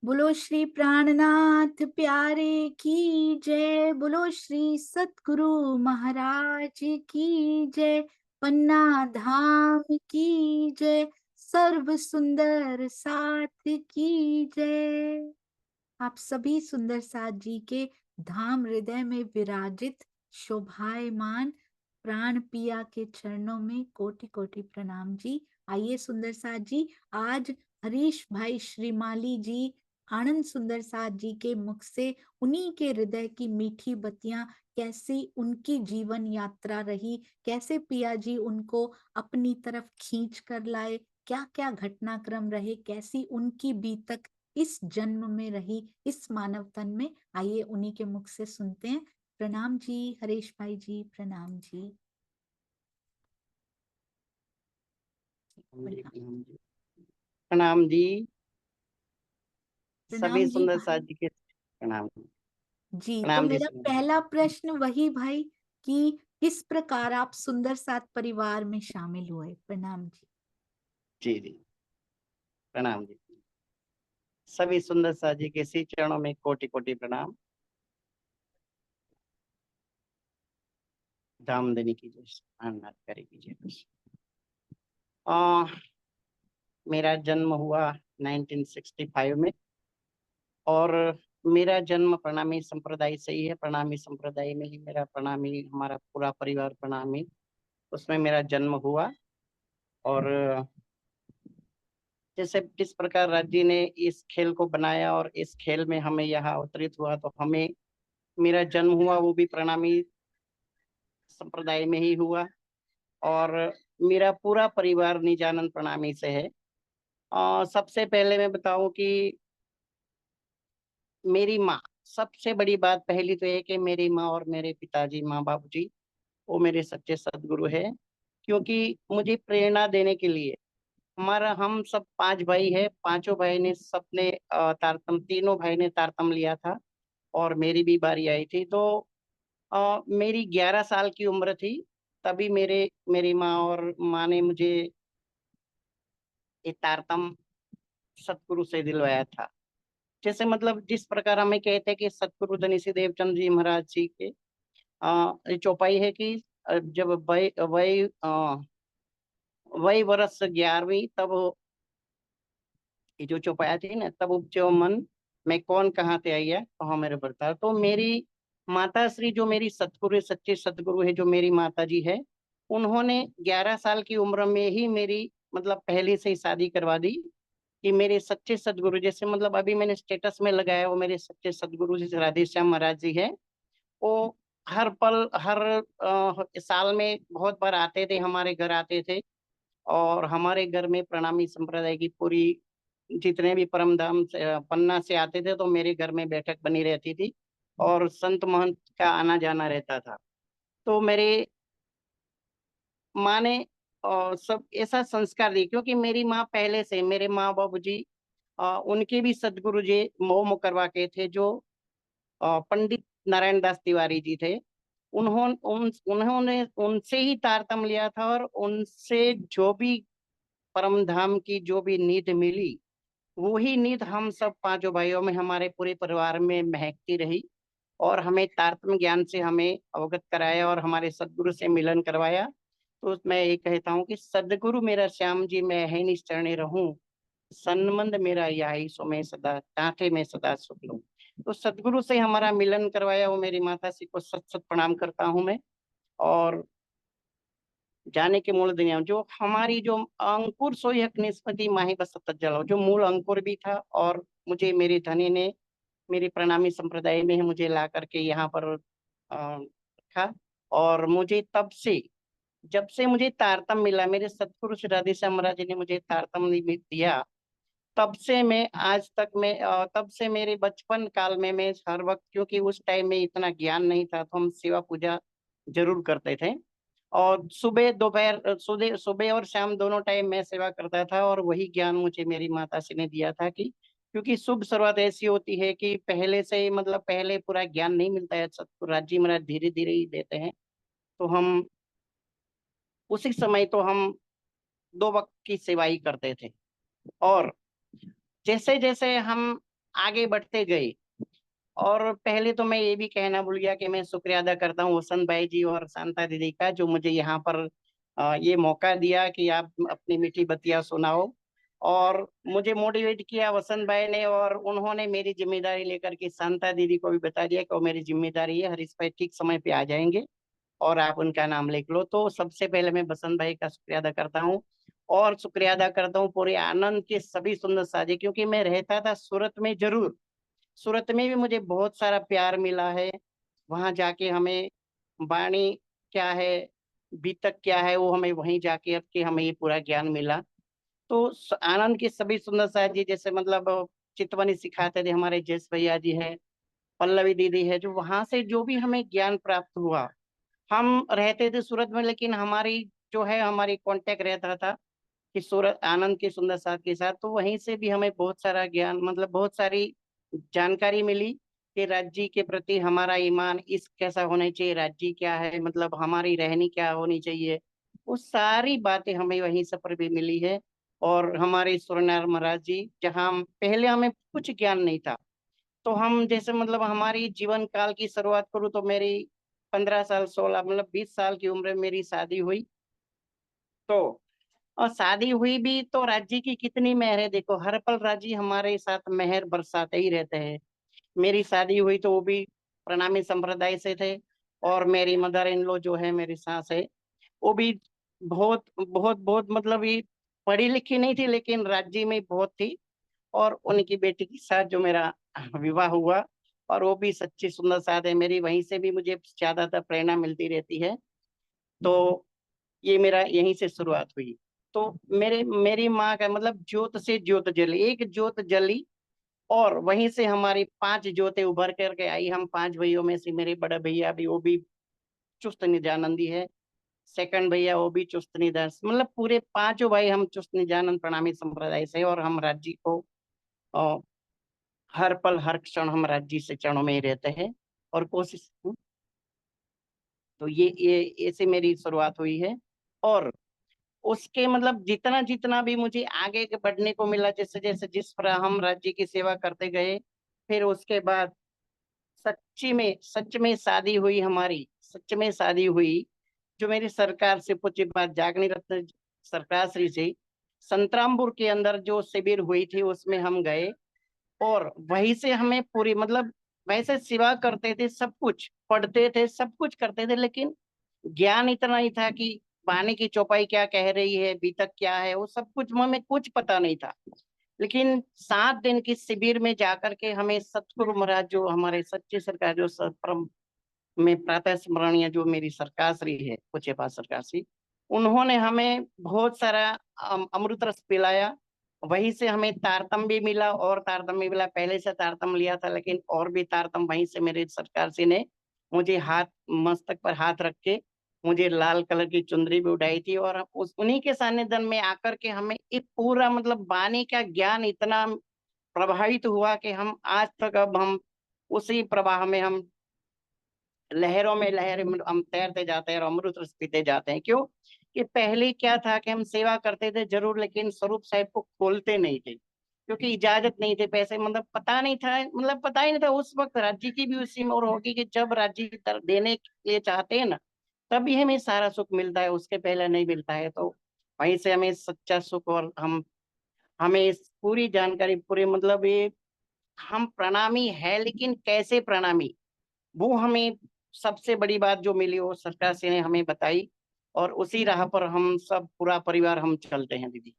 बोलो श्री प्राणनाथ प्यारे की जय। बोलो श्री सतगुरु महाराज की जय। पन्ना धाम की जय। सर्व सुंदर साथ की जय। आप सभी सुंदर साथ जी के धाम हृदय में विराजित शोभायमान प्राण पिया के चरणों में कोटि कोटि प्रणाम जी। आइए सुंदर साथ जी, आज हरीश भाई श्रीमाली जी आनंद सुंदर साथ जी के मुख से उन्हीं के हृदय की मीठी बतियां, कैसी उनकी जीवन यात्रा रही, कैसे पिया जी उनको अपनी तरफ खींच कर लाए, क्या क्या घटनाक्रम रहे, कैसी उनकी बीतक इस जन्म में रही, इस मानव तन में। आइए उन्हीं के मुख से सुनते हैं। प्रणाम जी हरीश भाई जी, प्रणाम जी। जी, प्रणाम। प्रणाम जी। प्रणाम जी। सभी प्रणाम जी सुंदर साथ भाई। जी के प्रणाम। जी, तो प्रणाम जी मेरा सुनील जी। पहला प्रश्न वही भाई कि किस प्रकार आप सुंदर साथ परिवार में शामिल हुए। प्रणाम जी। जी जी, प्रणाम जी। सभी सुंदर साथ जी के श्री चरणों में कोटि कोटि प्रणाम। धाम देने की जय, आनंद करे कीजिए बस। आ, मेरा जन्म हुआ 1965 में, और मेरा जन्म प्रणामी संप्रदाय से ही है। प्रणामी संप्रदाय में ही मेरा प्रणामी, हमारा पूरा परिवार प्रणामी, उसमें मेरा जन्म हुआ। और जैसे जिस प्रकार राज्य ने इस खेल को बनाया और इस खेल में हमें यहाँ अवतरित हुआ, तो हमें मेरा जन्म हुआ वो भी प्रणामी संप्रदाय में ही हुआ। और मेरा पूरा परिवार निजानंद प्रणामी से है। सबसे पहले मैं बताऊं कि मेरी माँ, सबसे बड़ी बात पहली तो ये है कि मेरी माँ और मेरे पिताजी, माँ बाप जी, वो मेरे सच्चे सदगुरु है। क्योंकि मुझे प्रेरणा देने के लिए, हमारा हम सब 5 भाई है, पांचों भाई ने सबने तारतम, तीनों भाई ने तारतम लिया था और मेरी भी बारी आई थी। तो मेरी 11 साल की उम्र थी, तभी मेरी माँ और माँ ने मुझे ये तारतम सतगुरु से दिलवाया था। जैसे मतलब जिस प्रकार हमें कहते हैं कि सतगुरु धनी श्री देवचंद जी महाराज जी के ये चौपाई है कि जब वही वर्ष 11वीं, तब ये जो चौपाया थी ना, तब उपजो मन मैं कौन कहाँ ते आई है, कहाँ मेरे बरतार। तो मेरी माता श्री, जो मेरी सतगुरु, सच्चे सतगुरु है, जो मेरी माता जी है, उन्होंने 11 साल की उम्र में ही मेरी मतलब पहले से ही शादी करवा दी। कि मेरे सच्चे सदगुरु, जैसे मतलब अभी मैंने स्टेटस में लगाया, वो मेरे सच्चे सदगुरु जी राधे श्याम महाराज जी है। वो हर पल, हर साल में बहुत बार आते थे, हमारे घर आते थे। और हमारे घर में प्रणामी संप्रदाय की पूरी, जितने भी परम धाम से पन्ना से आते थे, तो मेरे घर में बैठक बनी रहती थी और संत महंत का आना जाना रहता था। तो मेरे माँ ने सब ऐसा संस्कार दी, क्योंकि मेरी माँ पहले से, मेरे माँ बाबू जी, उनके भी सदगुरु जी मोह मुकरवा के थे, जो पंडित नारायण दास तिवारी जी थे। उन्होंने उनसे ही तारतम लिया था, और उनसे जो भी परम धाम की जो भी नींद मिली, वही नींद हम सब पांचों भाइयों में, हमारे पूरे परिवार में महकती रही। और हमें तारतम ज्ञान से हमें अवगत कराया और हमारे सदगुरु से मिलन करवाया। तो मैं ये कहता हूँ कि सदगुरु मेरा श्याम जी, मैं है निश्चरणी रहूं, सन्मंद मेरा यही सो मैं सदा टाँठे में सदा सुख लूं। तो सदगुरु से हमारा मिलन करवाया, वो मेरी माता श्री को सत सत प्रणाम करता हूँ मैं। और जाने के मूल दुनिया में जो हमारी, जो अंकुर सोई हक निस्पति माही बस सतत जलाओ, जो मूल अंकुर भी था, और मुझे मेरी धनी ने मेरी प्रणामी संप्रदाय में ही मुझे ला करके यहाँ पर रखा। और मुझे तब से, जब से मुझे तारतम मिला, मेरे सतगुरु श्री राधे श्याम महाराज जी ने मुझे तारतम दिया, तब से मैं आज तक मैं तब से मेरे बचपन काल में मैं हर वक्त, क्योंकि उस टाइम में इतना ज्ञान नहीं था, तो हम सेवा पूजा जरूर करते थे। और सुबह दोपहर, सुबह सुबह और शाम दोनों टाइम मैं सेवा करता था। और वही ज्ञान मुझे मेरी माता श्री ने दिया था कि, क्योंकि शुभ शुरुआत ऐसी होती है कि पहले से ही, मतलब पहले पूरा ज्ञान नहीं मिलता है, सतगुरु राजी महाराज धीरे धीरे ही देते हैं। तो हम उसी समय तो हम 2 वक्त की सेवा ही करते थे। और जैसे जैसे हम आगे बढ़ते गए। और पहले तो मैं ये भी कहना भूल गया कि मैं शुक्रिया अदा करता हूँ वसंत भाई जी और शांता दीदी का, जो मुझे यहाँ पर ये मौका दिया कि आप अपनी मीठी बत्तियां सुनाओ। और मुझे मोटिवेट किया वसंत भाई ने, और उन्होंने मेरी जिम्मेदारी लेकर के शांता दीदी को भी बता दिया कि वो मेरी जिम्मेदारी है, हरीश भाई ठीक समय पे आ जाएंगे और आप उनका नाम लिख लो। तो सबसे पहले मैं बसंत भाई का शुक्रिया अदा करता हूँ। और शुक्रिया अदा करता हूँ पूरे आनंद के सभी सुंदर साथी, क्योंकि मैं रहता था सूरत में जरूर, सूरत में भी मुझे बहुत सारा प्यार मिला है। वहां जाके हमें वाणी क्या है, बीतक क्या है, वो हमें वहीं जाके के हमें ये पूरा ज्ञान मिला। तो आनंद के सभी सुंदर साथी, जैसे मतलब चितवनी सिखाते थे हमारे जयेश भैया जी है, पल्लवी दीदी है, जो वहां से जो भी हमें ज्ञान प्राप्त हुआ। हम रहते थे सूरत में, लेकिन हमारी जो है हमारी कांटेक्ट रहता था कि सूरत आनंद के सुंदर साथ के साथ, तो वहीं से भी हमें बहुत सारा ज्ञान, मतलब बहुत सारी जानकारी मिली कि राज्य के प्रति हमारा ईमान इस कैसा होना चाहिए, राज्य क्या है, मतलब हमारी रहनी क्या होनी चाहिए। वो सारी बातें हमें वहीं से पर भी मिली है। और हमारे सूर्यनारायण महाराज जी, जहाँ पहले हमें कुछ ज्ञान नहीं था, तो हम जैसे मतलब हमारी जीवन काल की शुरुआत करूँ तो मेरी 15 साल 16 मतलब 20 साल की उम्र में मेरी शादी हुई। तो और शादी हुई भी तो राज्य की कितनी मेहर है, देखो हर पल राज्य हमारे साथ मेहर बरसाते ही रहते हैं। मेरी शादी हुई तो वो भी प्रणामी संप्रदाय से थे, और मेरी मदर इन लॉ जो है मेरी सास है, वो भी बहुत बहुत बहुत मतलब ये पढ़ी लिखी नहीं थी, लेकिन राज्य में बहुत थी। और उनकी बेटी के साथ जो मेरा विवाह हुआ, और वो भी सच्ची सुंदर साथ है मेरी, वहीं से भी मुझे ज्यादातर प्रेरणा मिलती रहती है। तो ये मेरा यहीं से शुरुआत हुई। तो मेरी माँ का मतलब ज्योत से ज्योत जली, एक ज्योत जली, और वहीं से हमारी 5 ज्योतें उभर करके आई। हम 5 भाइयों में से मेरे बड़े भैया भी, वो भी चुस्त निजानंदी है। सेकंड भैया वो भी चुस्त निजान, मतलब पूरे 5 भाई हम चुस्त निजानंद प्रणामी संप्रदाय से, और हम राज्य को अ, हर पल हर क्षण हम राज्य से चरणों में ही रहते हैं। और कोशिश, तो ये ऐसे मेरी शुरुआत हुई है। और उसके मतलब जितना जितना भी मुझे आगे के बढ़ने को मिला, जैसे जैसे जिस पर हम राज्य की सेवा करते गए, फिर उसके बाद सच में शादी हुई हमारी, सच में शादी हुई, जो मेरी सरकार से पूछी बात, जागनी रत्न सरकार श्री से संतरामपुर के अंदर जो शिविर हुई थी उसमें हम गए। और वहीं से हमें पूरी मतलब, वैसे सेवा करते थे, सब कुछ पढ़ते थे, सब कुछ करते थे, लेकिन ज्ञान इतना ही था कि पानी की चौपाई क्या कह रही है, बीतक क्या है, वो सब कुछ हमें कुछ पता नहीं था। लेकिन 7 दिन की शिविर में जाकर के हमें सतगुरु महाराज, जो हमारे सच्चे सरकार, जो परम में प्रातः स्मरणीय जो मेरी सरकार श्री है, पूज्य पाठ सरकार श्री, उन्होंने हमें बहुत सारा अमृत रस पिलाया। वहीं से हमें तारतम भी मिला, और तारतम भी मिला, पहले से तारतम लिया था, लेकिन और भी तारतम वहीं से मेरे सरकार श्री ने मुझे हाथ, मस्तक पर हाथ रख के मुझे लाल कलर की चुंदरी भी उठाई थी। और उस उन्हीं के सानिध्य में आकर के हमें एक पूरा मतलब वाणी का ज्ञान इतना प्रभावित हुआ कि हम आज तक, अब हम उसी प्रवाह में, हम लहरों में लहर में हम तैरते जाते हैं और अमृत रस पीते जाते हैं। क्यों? कि पहले क्या था कि हम सेवा करते थे जरूर, लेकिन स्वरूप साहिब को खोलते नहीं थे, क्योंकि इजाजत नहीं थे, पैसे मतलब पता नहीं था, मतलब पता ही नहीं था। उस वक्त राज्य की भी उसी में और होगी कि जब राज्य देने के लिए चाहते हैं ना, तभी हमें सारा सुख मिलता है, उसके पहले नहीं मिलता है। तो वहीं से हमें सच्चा सुख, और हम हमें इस पूरी जानकारी, पूरे मतलब ये, हम प्रणामी है, लेकिन कैसे प्रणामी, वो हमें सबसे बड़ी बात जो मिली वो सरकार से ने हमें बताई। और उसी राह पर हम सब पूरा परिवार हम चलते हैं दीदी।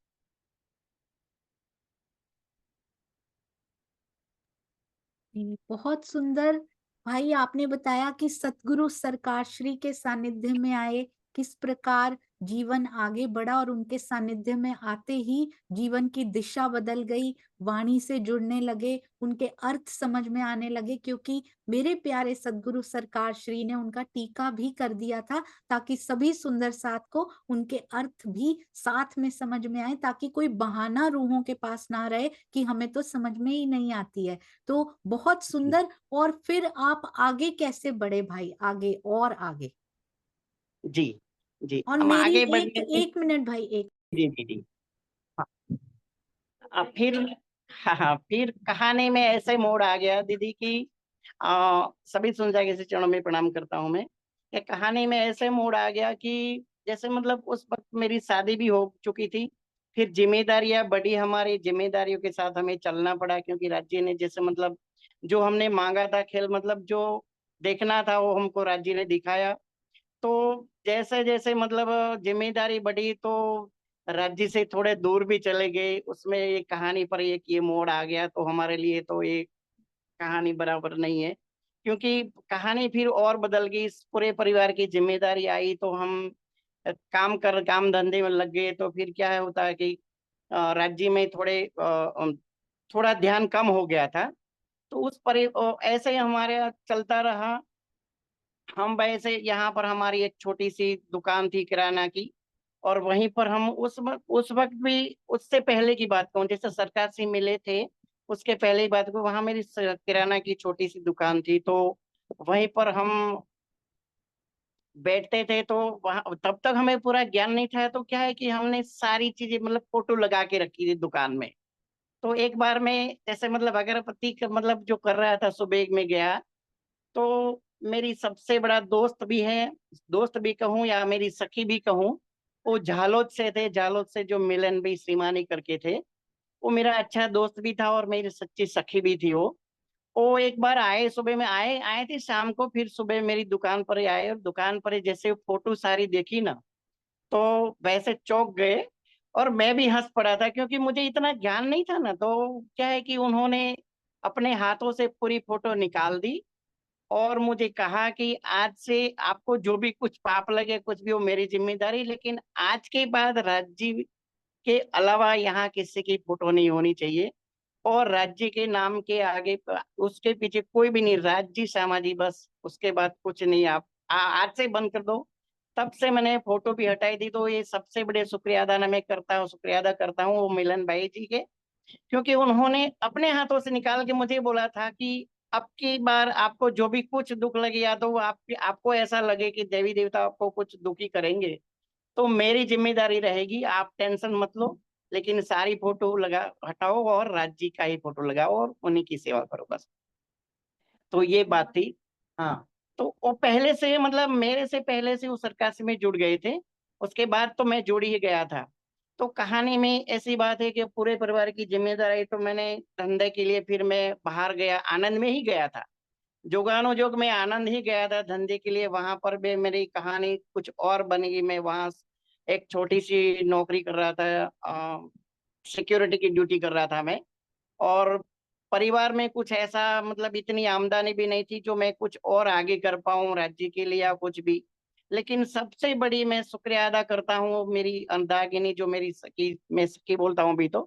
जी, बहुत सुंदर। भाई आपने बताया कि सतगुरु सरकार श्री के सानिध्य में आए, किस प्रकार जीवन आगे बढ़ा और उनके सानिध्य में आते ही जीवन की दिशा बदल गई, वाणी से जुड़ने लगे, उनके अर्थ समझ में आने लगे, क्योंकि मेरे प्यारे सतगुरु सरकार श्री ने उनका टीका भी कर दिया था, ताकि सभी सुंदर साथ को उनके अर्थ भी साथ में समझ में आए, ताकि कोई बहाना रूहों के पास ना रहे कि हमें तो समझ में ही नहीं आती है। तो बहुत सुंदर। और फिर आप आगे कैसे बढ़े भाई, आगे और आगे? जी जी, और हम मेरी आगे एक बढ़ने में, एक मिनट भाई, एक जी जी जी, हाँ। फिर हाँ, हाँ, फिर कहानी में ऐसे मोड़ आ गया दीदी कि सभी सुनता के चरणों में प्रणाम करता हूँ मैं। कि कहानी में ऐसे मोड़ आ गया कि जैसे मतलब उस वक़्त मेरी शादी भी हो चुकी थी। फिर ज़िम्मेदारियाँ बढ़ी, हमारी ज़िम्मेदारियों के साथ हमें चलना पड़ा, क्योंकि राज्य ने जैसे मतलब जो हमने माँगा था खेल, मतलब जो देखना था वो हमको राज्य ने दिखाया। तो जैसे-जैसे मतलब ज़िम्मेदारी बढ़ी तो राज्य से थोड़े दूर भी चले गए। उसमें ये कहानी पर एक ये मोड़ आ गया, तो हमारे लिए तो ये कहानी बराबर नहीं है। क्योंकि कहानी फिर और बदल गई, इस पूरे परिवार की ज़िम्मेदारी आई तो हम काम-धंधे में लग गए, तो फिर क्या होता है कि राज्य में थोड़ा ध्यान कम हो गया था। तो ऐसे ही हमारे यहाँ चलता रहा। हम वैसे यहाँ पर हमारी एक छोटी-सी दुकान थी किराना की, और वहीं पर हम उस वक़्त भी, उससे पहले की बात कहूँ, जैसे सरकार से मिले थे, उसके पहले की बात कहूँ, वहाँ मेरी किराना की छोटी-सी दुकान थी, तो वहीं पर हम बैठते थे, तो वहाँ तब तक हमें पूरा ज्ञान नहीं था, तो क्या है कि हमने सारी चीज़ें मतलब फ़ोटो लगा के रखी थी दुकान में। तो एक बार मैं जैसे मतलब अगरबत्ती क मतलब जो कर रहा था, सुबह में गया, तो मेरी सबसे बड़ा दोस्त भी है, दोस्त भी कहूँ या मेरी सखी भी कहूँ, वो झालोद से थे, झालोद से जो मिलन भाई श्रीमानी करके थे, वो मेरा अच्छा दोस्त भी था और मेरी सच्ची सखी भी थी वो। वो एक बार आए, सुबह में आए आए थे शाम को, फिर सुबह मेरी दुकान पर ही आए, और दुकान पर ही जैसे फ़ोटो सारी देखी ना, तो वैसे चौंक गए, और मैं भी हँस पड़ा था, क्योंकि मुझे इतना ज्ञान नहीं था ना, तो क्या है कि उन्होंने अपने हाथों से पूरी फ़ोटो निकाल दी और मुझे कहा कि आज से आपको जो भी कुछ पाप लगे, कुछ भी, वो मेरी ज़िम्मेदारी, लेकिन आज के बाद राज्य के अलावा यहाँ किसी की फ़ोटो नहीं होनी चाहिए, और राज्य के नाम के आगे उसके पीछे कोई भी नहीं, राज्य समाधि बस, उसके बाद कुछ नहीं, आप आज से बंद कर दो। तब से मैंने फ़ोटो भी हटाई दी, तो ये सबसे बड़े शुक्रिया अदा करता हूँ वो मिलन भाई जी के। क्योंकि उन्होंने अपने हाथों से निकाल के मुझे बोला था कि अब की बार आपको जो भी कुछ दुःख लगे, या तो वो आपको ऐसा लगे कि देवी-देवता आपको कुछ दुखी करेंगे, तो मेरी ज़िम्मेदारी रहेगी, आप टेंशन मत लो, लेकिन सारी फ़ोटो हटाओ और राज्य का ही फ़ोटो लगाओ और उन्हीं की सेवा करो बस। तो ये बात थी। हाँ, तो वो पहले से मतलब मेरे से पहले से वो सरकार से में जुड़ गए थे, उसके बाद तो मैं जुड़ ही गया था। तो कहानी में ऐसी बात है कि पूरे परिवार की ज़िम्मेदारी, तो मैंने धंधे के लिए फिर मैं बाहर गया, आनंद में ही गया था। जोगानुजोग मैं आनंद ही गया था धंधे के लिए, वहाँ पर भी मेरी कहानी कुछ और बन गई। मैं वहाँ एक छोटी-सी नौकरी कर रहा था, सिक्योरिटी की ड्यूटी कर रहा था मैं। और परिवार में कुछ ऐसा मतलब इतनी आमदनी भी नहीं थी जो मैं कुछ और आगे कर पाऊँ राज्य के लिए या कुछ भी। लेकिन सबसे बड़ी मैं शुक्रिया अदा करता हूँ मेरी अर्धांगिनी, जो मेरी सखी, मैं सखी बोलता हूँ अभी तो,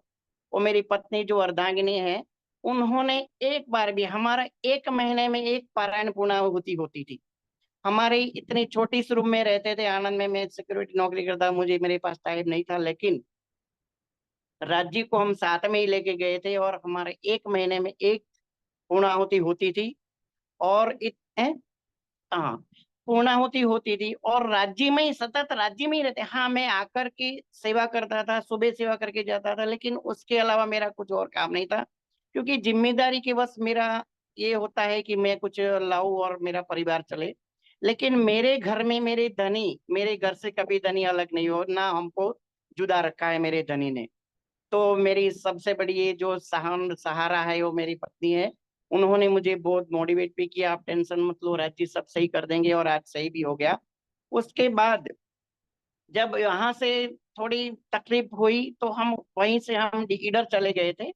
वो मेरी पत्नी जो अर्धांगिनी है, उन्होंने एक बार भी हमारा 1 महीने में 1 पारायण पूर्णाहुति होती थी। हमारी इतनी छोटी सी रूम में रहते थे आनंद में, मैं सिक्योरिटी नौकरी करता, मुझे मेरे पास टाइम नहीं था, लेकिन राज्य को हम साथ में ही लेके गए थे और हमारे 1 महीने में 1 पूर्णाहुति होती थी। और हाँ, पूर्णाहुति होती थी और राज्य में ही, सतत राज्य में ही रहते। हाँ, मैं आकर के सेवा करता था, सुबह सेवा करके जाता था, लेकिन उसके अलावा मेरा कुछ और काम नहीं था। क्योंकि ज़िम्मेदारी के बस मेरा ये होता है कि मैं कुछ लाऊँ और मेरा परिवार चले। लेकिन मेरे घर में मेरे घर से कभी धनी अलग नहीं हो, ना हमको जुदा रखा है मेरे धनी ने। तो मेरी सबसे बड़ी ये जो सहारा है वो मेरी पत्नी है। उन्होंने मुझे बहुत मोटिवेट भी किया, आप टेंशन मत लो, राज्य सब सही कर देंगे, और आज सही भी हो गया। उसके बाद जब यहाँ से थोड़ी तकलीफ हुई तो हम वहीं से हम ईडर चले गए थे।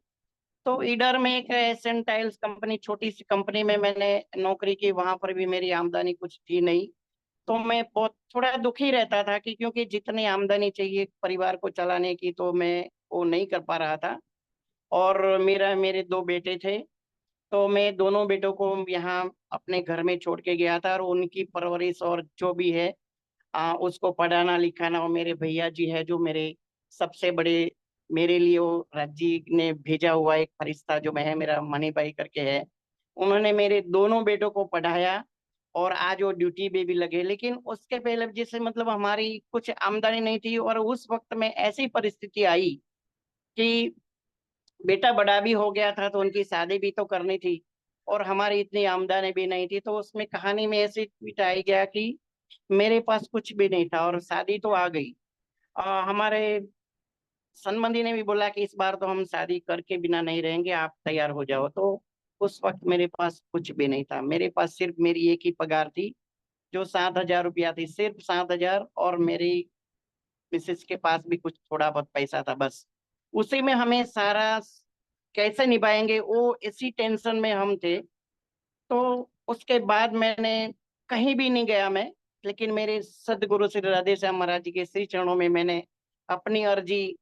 तो ईडर में एक एशियन टाइल्स कंपनी, छोटी-सी कंपनी में मैंने नौकरी की, वहाँ पर भी मेरी आमदनी कुछ थी नहीं। तो मैं बहुत थोड़ा दुखी रहता था कि क्योंकि जितनी आमदनी चाहिए परिवार को चलाने की, तो मैं वो नहीं कर पा रहा था। और मेरे 2 बेटे थे, तो मैं दोनों बेटों को यहाँ अपने घर में छोड़ के गया था, और उनकी परवरिश और जो भी है उसको पढ़ाना-लिखाना, और मेरे भैया जी हैं जो मेरे सबसे बड़े, मेरे लिए वो राज्य ने भेजा हुआ एक फरिश्ता जो मैं है, मेरा मनी भाई करके है। उन्होंने मेरे दोनों बेटों को पढ़ाया और आज वो ड्यूटी पे भी लगे। लेकिन उसके पहले जैसे मतलब हमारी कुछ आमदनी नहीं थी, और उस वक़्त में ऐसी परिस्थिति आई कि बेटा बड़ा भी हो गया था तो उनकी शादी भी तो करनी थी, और हमारी इतनी आमदनी भी नहीं थी। तो उसमें कहानी में ऐसे बिताई गया कि मेरे पास कुछ भी नहीं था और शादी तो आ गई। हमारे संबंधी ने भी बोला कि इस बार तो हम शादी करके बिना नहीं रहेंगे, आप तैयार हो जाओ। तो उस वक्त मेरे पास कुछ भी नहीं था, मेरे पास सिर्फ मेरी एक ही पगार थी जो 7,000 रुपया थी, सिर्फ 7,000। और मेरी मिसेस के पास भी कुछ थोड़ा बहुत पैसा था, बस उसी में हमें सारा कैसे निभाएंगे वो इसी टेंशन में हम थे। तो उसके बाद मैंने कहीं भी नहीं गया मैं, लेकिन मेरे सदगुरु श्री राधे श्याम महाराज जी के श्री चरणों में मैंने अपनी अर्जी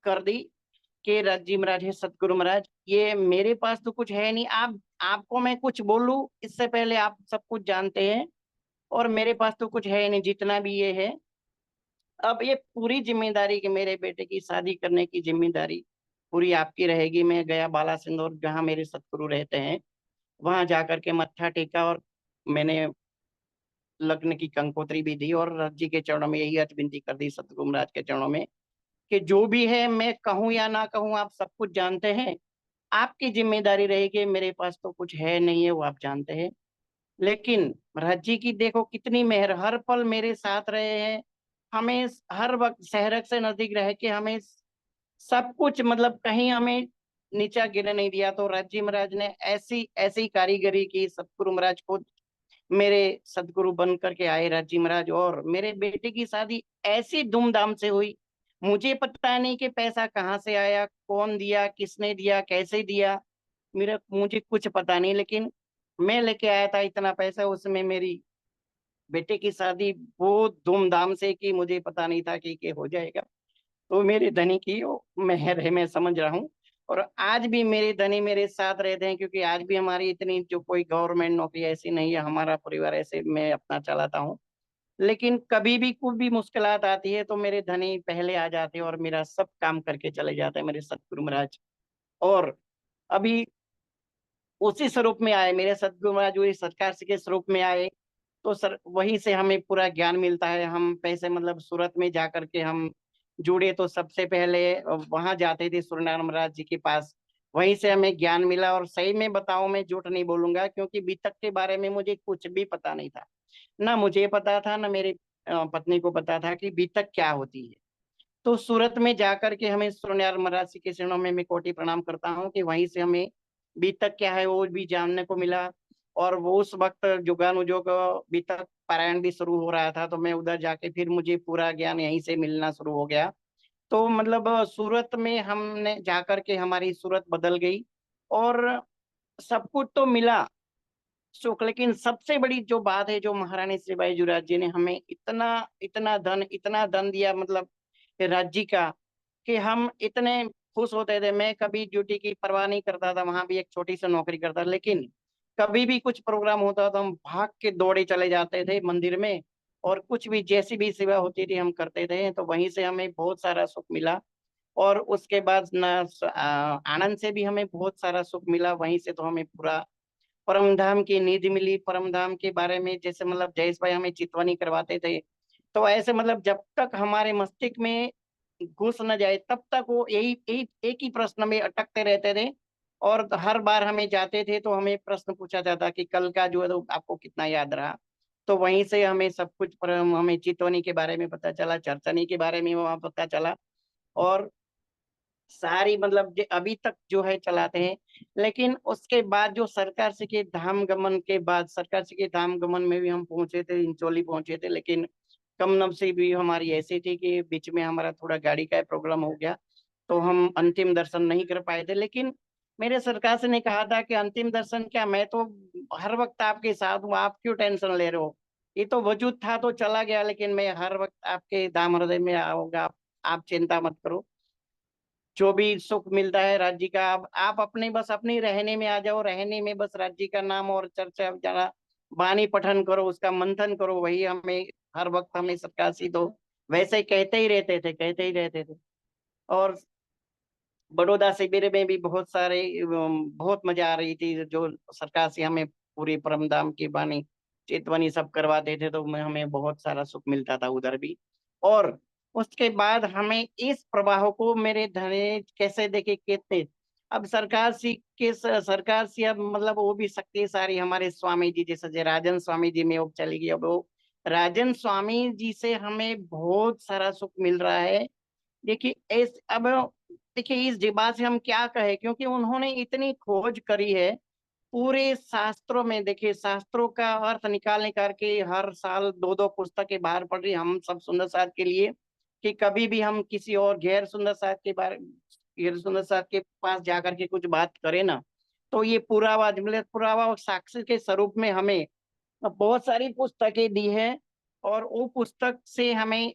कर दी कि राजी महाराज है, सतगुरु महाराज ये मेरे पास तो कुछ है नहीं, आप आपको मैं कुछ बोलूं इससे पहले आप सब कुछ जानते हैं, और मेरे पास तो कुछ है नहीं जितना भी ये है। अब ये पूरी जिम्मेदारी कि मेरे बेटे की शादी करने की जिम्मेदारी पूरी आपकी रहेगी। मैं गया बाला सिंदूर जहाँ मेरे सतगुरु रहते हैं, वहां जाकर के मत्था टेका, और मैंने लग्न की कंकोत्री भी दी और रथ जी के चरणों में यही अर्ज विनती कर दी सतगुरु महाराज के चरणों में कि जो भी है मैं कहूँ या ना कहूँ आप सब कुछ जानते हैं, आपकी जिम्मेदारी रहेगी, मेरे पास तो कुछ है नहीं है वो आप जानते हैं। लेकिन महाराज जी की देखो कितनी मेहर, हर पल मेरे साथ रहे हैं, हमें हर वक्त सहरक से नजदीक रह के हमें सब कुछ मतलब कहीं हमें नीचा गिरने नहीं दिया। तो राजी महाराज ने ऐसी ऐसी कारीगरी की, सतगुरु महाराज को मेरे सदगुरु बन करके आए राजी महाराज, और मेरे बेटे की शादी ऐसी धूमधाम से हुई। मुझे पता नहीं कि पैसा कहाँ से आया, कौन दिया, किसने दिया, कैसे दिया, मेरा मुझे कुछ पता नहीं, लेकिन मैं लेके आया था इतना पैसा, उसमें मेरी बेटे की शादी बहुत धूमधाम से की, मुझे पता नहीं था कि हो जाएगा। तो मेरे धनी की वो मेहर है, मैं समझ रहा हूँ। और आज भी मेरे धनी मेरे साथ रहते हैं, क्योंकि आज भी हमारी इतनी जो कोई गवर्नमेंट नौकरी ऐसी नहीं है, हमारा परिवार ऐसे मैं अपना चलाता हूँ। लेकिन कभी भी कोई भी मुश्किलात आती है तो मेरे धनी पहले आ जाते हैं और मेरा सब काम करके चले जाते हैं, मेरे सतगुरु महाराज। और अभी उसी स्वरूप में आए मेरे सतगुरु महाराज, वही सरकार के स्वरूप में आए। तो सर वहीं से हमें पूरा ज्ञान मिलता है। हम पैसे मतलब सूरत में जा करके हम जुड़े, तो सबसे पहले वहां जाते थे सूर्यनारायण महाराज जी के पास, वहीं से हमें ज्ञान मिला। और सही में बताऊं, मैं झूठ नहीं बोलूंगा, क्योंकि बीतक के बारे में मुझे कुछ भी पता नहीं था, ना मुझे पता था ना मेरी पत्नी को पता था कि बीतक क्या होती है। तो सूरत में जाकर के हमें सूर्यनारायण महाराज जी के चरणों में मैं कोटि प्रणाम करता हूँ कि वहीं से हमें बीतक क्या है वो भी जानने को मिला। और वो उस वक्त जुगानुजोग बीतक पारायण भी शुरू हो रहा था, तो मैं उधर जाके फिर मुझे पूरा ज्ञान यहीं से मिलना शुरू हो गया। तो मतलब सूरत में हमने जाकर के हमारी सूरत बदल गई, और सब कुछ तो मिला सुख। लेकिन सबसे बड़ी जो बात है, जो महारानी श्रीबाई जुराज जी ने हमें इतना इतना धन दिया, मतलब राज्य का, कि हम इतने खुश होते थे। मैं कभी ड्यूटी की परवाह नहीं करता था, वहां भी एक छोटी सी नौकरी करता, लेकिन कभी भी कुछ प्रोग्राम होता तो हम भाग के दौड़े चले जाते थे मंदिर में, और कुछ भी जैसी भी सेवा होती थी हम करते थे। तो वहीं से हमें बहुत सारा सुख मिला। और उसके बाद आनंद से भी हमें बहुत सारा सुख मिला, वहीं से तो हमें पूरा परम धाम की निधि मिली। परम धाम के बारे में जैसे मतलब जयेश भाई हमें चितवनी करवाते थे, तो ऐसे मतलब जब तक हमारे मस्तिष्क में घुस न जाए तब तक वो यही यही एक ही प्रश्न में अटकते रहते थे। और हर बार हमें जाते थे तो हमें प्रश्न पूछा जाता कि कल का जो है तो आपको कितना याद रहा। तो वहीं से हमें सब कुछ हमें चितवनी के बारे में पता चला, चरचनी के बारे में वहां पता चला, और सारी मतलब अभी तक जो है चलाते हैं। लेकिन उसके बाद जो सरकार से के धाम गमन के बाद, सरकार से के धाम गमन में भी हम पहुंचे थे, इंचोली पहुंचे थे, लेकिन कम नसीब भी हमारी ऐसी थी कि बीच में हमारा थोड़ा गाड़ी का प्रॉब्लम हो गया, तो हम अंतिम दर्शन नहीं कर पाए थे। लेकिन मेरे सरकार से ने कहा था कि अंतिम दर्शन क्या, मैं तो हर वक्त आपके साथ हूँ, आप क्यों टेंशन ले रहे हो। ये तो वजूद था तो चला गया, लेकिन मैं हर वक्त आपके दाम हृदय में आऊंगा, आप चिंता मत करो। जो भी सुख मिलता है राज्य का, आप अपने बस अपने रहने में आ जाओ, रहने में बस राज्य का नाम और चर्चा जरा वाणी पठन करो, उसका मंथन करो, वही हमें हर वक्त हमें सरकार सी तो वैसे ही कहते ही रहते थे, कहते ही रहते थे। और बड़ौदा शिविर में भी बहुत सारे बहुत मजा आ रही थी, जो सरकार से हमें पूरी परमधाम की वाणी चेतवनी सब करवाते थे, तो हमें बहुत सारा सुख मिलता था उधर भी। और उसके बाद हमें इस प्रवाह को मेरे धने कैसे देखे कितने, अब सरकार से अब मतलब वो भी शक्तिशाली हमारे स्वामी जी जैसे राजन स्वामी जी में अब चली गई। अब वो राजन स्वामी जी से हमें बहुत सारा सुख मिल रहा है। देखिए इस अब देखिए इस बात से हम क्या कहें, क्योंकि उन्होंने इतनी खोज करी है पूरे शास्त्रों में। देखिए शास्त्रों का अर्थ निकाल निकाल के हर साल दो दो पुस्तकें बाहर पड़ रही हम सब सुंदर साथ के लिए, कि कभी भी हम किसी और गैर सुंदर साथ के पास जाकर के कुछ बात करें ना, तो ये पुरावा और साक्ष्य के स्वरूप में हमें बहुत सारी पुस्तकें दी है। और वो पुस्तक से हमें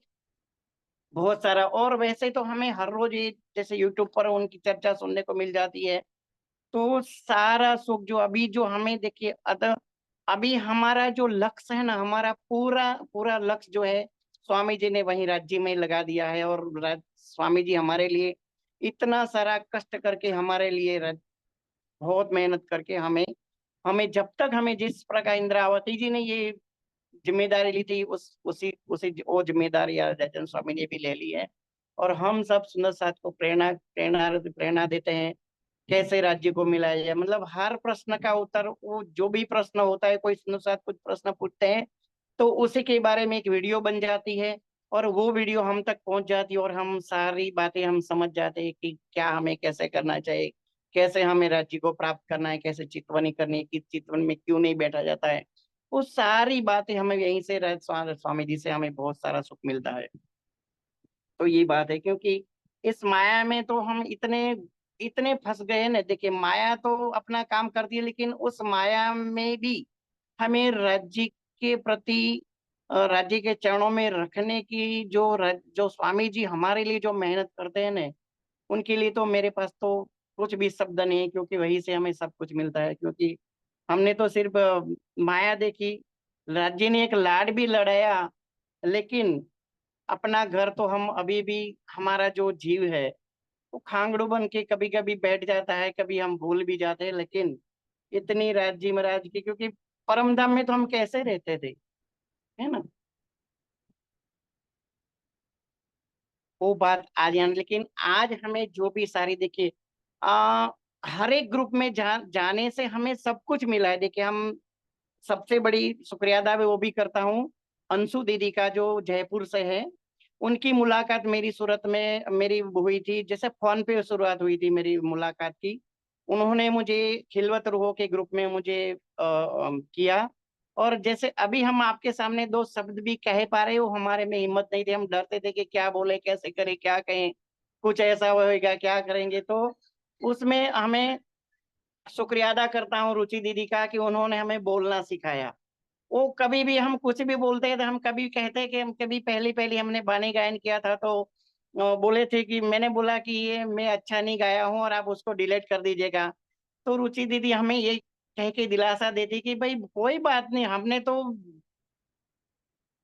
बहुत सारा, और वैसे तो हमें हर रोज ये जैसे यूट्यूब पर उनकी चर्चा सुनने को मिल जाती है। तो सारा सुख जो अभी जो हमें देखिए अभी हमारा जो लक्ष्य है ना, हमारा पूरा पूरा लक्ष्य जो है स्वामी जी ने वहीं राज्य में लगा दिया है। और स्वामी जी हमारे लिए इतना सारा कष्ट करके हमारे लिए बहुत मेहनत करके हमें हमें जब तक हमें जिस प्रकार इंद्रावती जी ने ये जिम्मेदारी ली थी, उस उसी उसी वो जिम्मेदारी राजन स्वामी ने भी ले ली है। और हम सब सुंदर साथ को प्रेरणा प्रेरणा प्रेरणा देते हैं कैसे राज्य को मिलाया जाए। मतलब हर प्रश्न का उत्तर, वो जो भी प्रश्न होता है, कोई सुंदर साथ कुछ प्रश्न पूछते हैं तो उसी के बारे में एक वीडियो बन जाती है, और वो वीडियो हम तक पहुंच जाती है, और हम सारी बातें हम समझ जाते हैं कि क्या हमें कैसे करना चाहिए, कैसे हमें राज्य को प्राप्त करना है, कैसे चितवनी करनी है, किस चितवन में क्यों नहीं बैठा जाता है। वो सारी बातें हमें यहीं से स्वामी जी से हमें बहुत सारा सुख मिलता है। तो ये बात है, क्योंकि इस माया में तो हम इतने इतने फंस गए हैं ना। देखिए माया तो अपना काम करती है, लेकिन उस माया में भी हमें राज्य के प्रति राज्य के चरणों में रखने की जो स्वामी जी हमारे लिए जो मेहनत करते हैं ना, उनके लिए तो मेरे पास तो कुछ भी शब्द नहीं है, क्योंकि वहीं से हमें सब कुछ मिलता है। क्योंकि हमने तो सिर्फ माया देखी, राज्य ने एक लाड भी लड़ाया, लेकिन अपना घर तो हम अभी भी, हमारा जो जीव है वो खांगड़ू बन के कभी कभी बैठ जाता है, कभी हम भूल भी जाते हैं। लेकिन इतनी राज्य महाराज की, क्योंकि परम धाम में तो हम कैसे रहते थे, है ना, वो बात आज यान। लेकिन आज हमें जो भी सारी देखिए आ हर एक ग्रुप में जाने से हमें सब कुछ मिला है। देखिए हम सबसे बड़ी शुक्रिया अदा वो भी करता हूँ अंशु दीदी का, जो जयपुर से है। उनकी मुलाकात मेरी सूरत में मेरी हुई थी, जैसे फोन पे शुरुआत हुई थी मेरी मुलाकात की। उन्होंने मुझे खिलवत रूहों के ग्रुप में मुझे किया। और जैसे अभी हम आपके सामने दो शब्द भी कह पा रहे हो, हमारे में हिम्मत नहीं थी, हम डरते थे कि क्या बोले, कैसे करें, क्या कहें, कुछ ऐसा होएगा, क्या करेंगे। तो उसमें हमें शुक्रिया अदा करता हूँ रुचि दीदी का, कि उन्होंने हमें बोलना सिखाया। वो कभी भी हम कुछ भी बोलते हैं तो हम कभी कहते हैं कि हम कभी पहली पहली हमने वाणी गायन किया था, तो बोले थे कि मैंने बोला कि ये मैं अच्छा नहीं गाया हूँ और आप उसको डिलीट कर दीजिएगा। तो रुचि दीदी हमें ये कह के दिलासा देती कि भाई कोई बात नहीं, हमने तो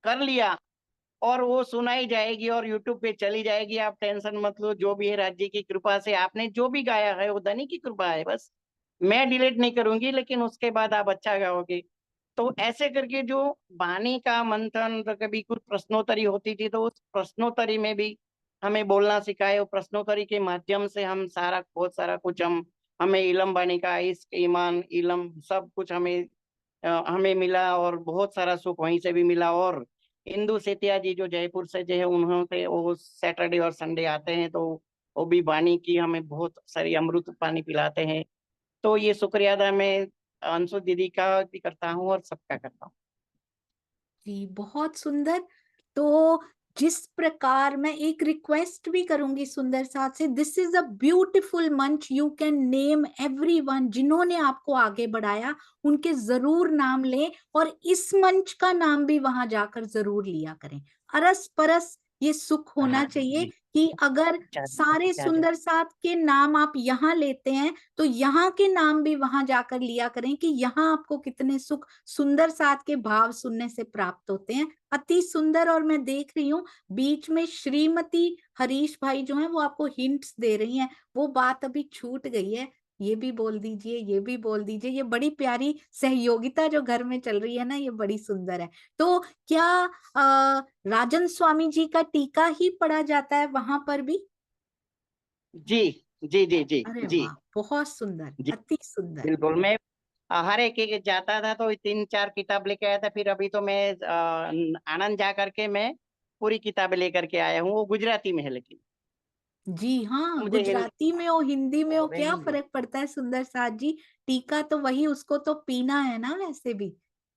कर लिया, और वो सुनाई जाएगी और यूट्यूब पे चली जाएगी, आप टेंशन मत लो। जो भी है राज्य की कृपा से आपने जो भी गाया है वो धनी की कृपा है बस। मैं डिलीट नहीं करूंगी, लेकिन उसके बाद आप अच्छा गाओगे। तो ऐसे करके जो वाणी का मंथन, तो कभी कुछ प्रश्नोत्तरी होती थी, तो उस प्रश्नोत्तरी में भी हमें बोलना सिखाए। और प्रश्नोत्तरी के माध्यम से हम सारा बहुत सारा कुछ हमें इलम वाणी का इश्क ईमान इलम सब कुछ हमें मिला, और बहुत सारा सुख वहीं से भी मिला। और इंदु सेतिया जी जो जयपुर से जो है, उन्होंने वो सैटरडे और संडे आते हैं, तो वो भी वाणी की हमें बहुत सारी अमृत पानी पिलाते हैं। तो ये शुक्रिया अदा मैं अंशु दीदी का भी करता हूँ और सबका करता हूँ। जी, बहुत सुंदर। तो जिस प्रकार मैं एक रिक्वेस्ट भी करूंगी सुंदर साथ से, दिस इज अ ब्यूटिफुल मंच, यू कैन नेम एवरीवन जिन्होंने आपको आगे बढ़ाया, उनके जरूर नाम लें, और इस मंच का नाम भी वहां जाकर जरूर लिया करें। अरस परस ये सुख होना हाँ चाहिए जी। कि अगर सारे जा सुंदर साथ के नाम आप यहाँ लेते हैं, तो यहाँ के नाम भी वहां जाकर लिया करें कि यहाँ आपको कितने सुख सुंदर साथ के भाव सुनने से प्राप्त होते हैं। अति सुंदर। और मैं देख रही हूँ बीच में श्रीमती हरीश भाई जो हैं वो आपको हिंट्स दे रही हैं, वो बात अभी छूट गई है। ये भी बोल दीजिए, ये भी बोल दीजिए। ये बड़ी प्यारी सहयोगिता जो घर में चल रही है ना, ये बड़ी सुंदर है। तो क्या राजन स्वामी जी का टीका ही पढ़ा जाता है वहां पर भी? जी जी जी जी अरे जी वाह, बहुत सुंदर, जी। अति सुंदर। बिल्कुल, मैं हर एक जाता था तो 3-4 किताब लेके आया था। फिर अभी तो मैं आनंद जा करके मैं पूरी किताबें लेकर के आया हूँ। वो गुजराती में है लेकिन जी हाँ, मुझे गुजराती में हो, हिंदी में हो, क्या हिंदी। फर्क पड़ता है सुंदर साथ जी। टीका तो वही, उसको तो पीना है ना वैसे भी।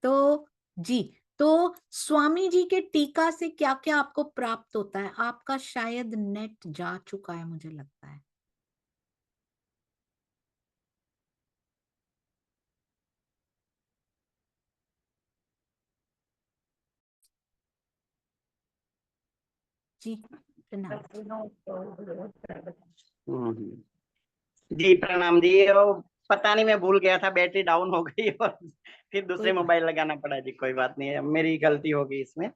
तो जी, तो स्वामी जी के टीका से क्या क्या आपको प्राप्त होता है? आपका शायद नेट जा चुका है, मुझे लगता है। जी, प्रणाम। जी प्रणाम जी। पता नहीं, मैं भूल गया था, बैटरी डाउन हो गई और फिर दूसरे कोई बात। मोबाइल लगाना पड़ा जी। कोई बात नहीं है, मेरी गलती होगी इसमें।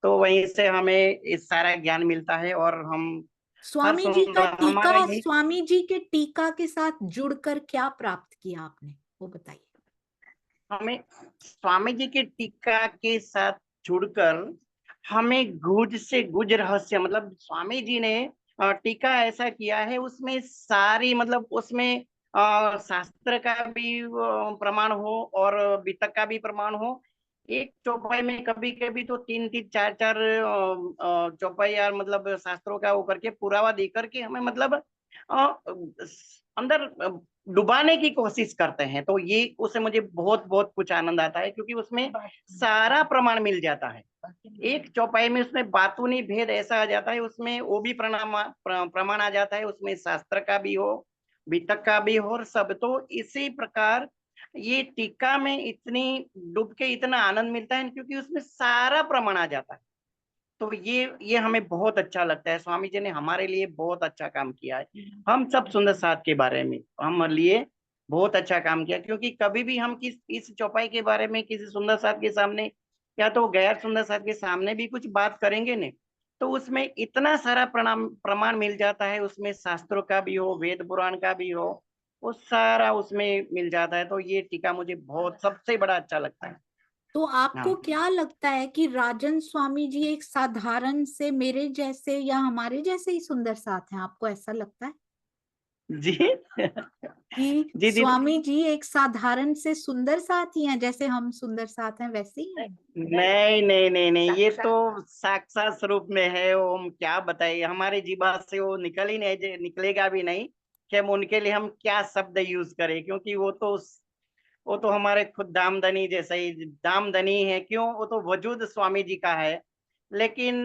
तो वहीं से हमें इस सारा ज्ञान मिलता है और हम हर स्वामी जी का सुन टीका, हमारा यही स्वामी जी के टीका के साथ जुड़कर क्या प्राप्त किया आपने, वो बताइए। हमें स्वामी जी के टीका के साथ जुड़कर हमें गुज से गुज रहस्य, मतलब स्वामी जी ने टीका ऐसा किया है, उसमें सारी मतलब उसमें शास्त्र का भी प्रमाण हो और वितक का भी प्रमाण हो। एक चौपाई में कभी कभी तो 3-3 4-4 चौपाई यार, मतलब शास्त्रों का वो करके पुरावा दे करके हमें मतलब अंदर डुबाने की कोशिश करते हैं। तो ये उससे मुझे बहुत बहुत कुछ आनंद आता है, क्योंकि उसमें सारा प्रमाण मिल जाता है। एक चौपाई में उसमें बातूनी भेद ऐसा आ जाता है, उसमें वो भी प्रमाण आ जाता है, उसमें शास्त्र का भी हो, वितक का भी हो, और सब। तो इसी प्रकार ये टीका में इतनी डूब के इतना आनंद मिलता है, क्योंकि उसमें सारा प्रमाण आ जाता है। तो ये हमें बहुत अच्छा लगता है। स्वामी जी ने हमारे लिए बहुत अच्छा काम किया है। हम सब सुंदर साथ के बारे में हम लिए बहुत अच्छा काम किया, क्योंकि कभी भी हम इस चौपाई के बारे में किसी सुंदर साथ के सामने या तो गैर सुंदर साथ के सामने भी कुछ बात करेंगे ने, तो उसमें इतना सारा प्रमाण मिल जाता है। उसमें शास्त्रों का भी हो, वेद पुराण का भी हो, वो सारा उसमें मिल जाता है। तो ये टीका मुझे बहुत सबसे बड़ा अच्छा लगता है। तो आपको हाँ क्या लगता है कि राजन स्वामी जी एक साधारण से मेरे जैसे या हमारे जैसे ही सुंदर साथ हैं? आपको ऐसा लगता है जी कि जी दीदी। स्वामी जी एक साधारण से सुंदर साथ ही हैं, जैसे हम सुंदर साथ हैं वैसे ही हैं? नहीं नहीं नहीं नहीं, ये तो साक्षात स्वरूप में है। वो हम क्या बताइए, हमारी जीभा से वो निकल ही नहीं, निकलेगा भी नहीं कि हम उनके लिए हम क्या शब्द यूज करें, क्योंकि वो तो हमारे खुद दामदनी जैसे ही दामदनी है। क्यों, वो तो वजूद स्वामी जी का है। लेकिन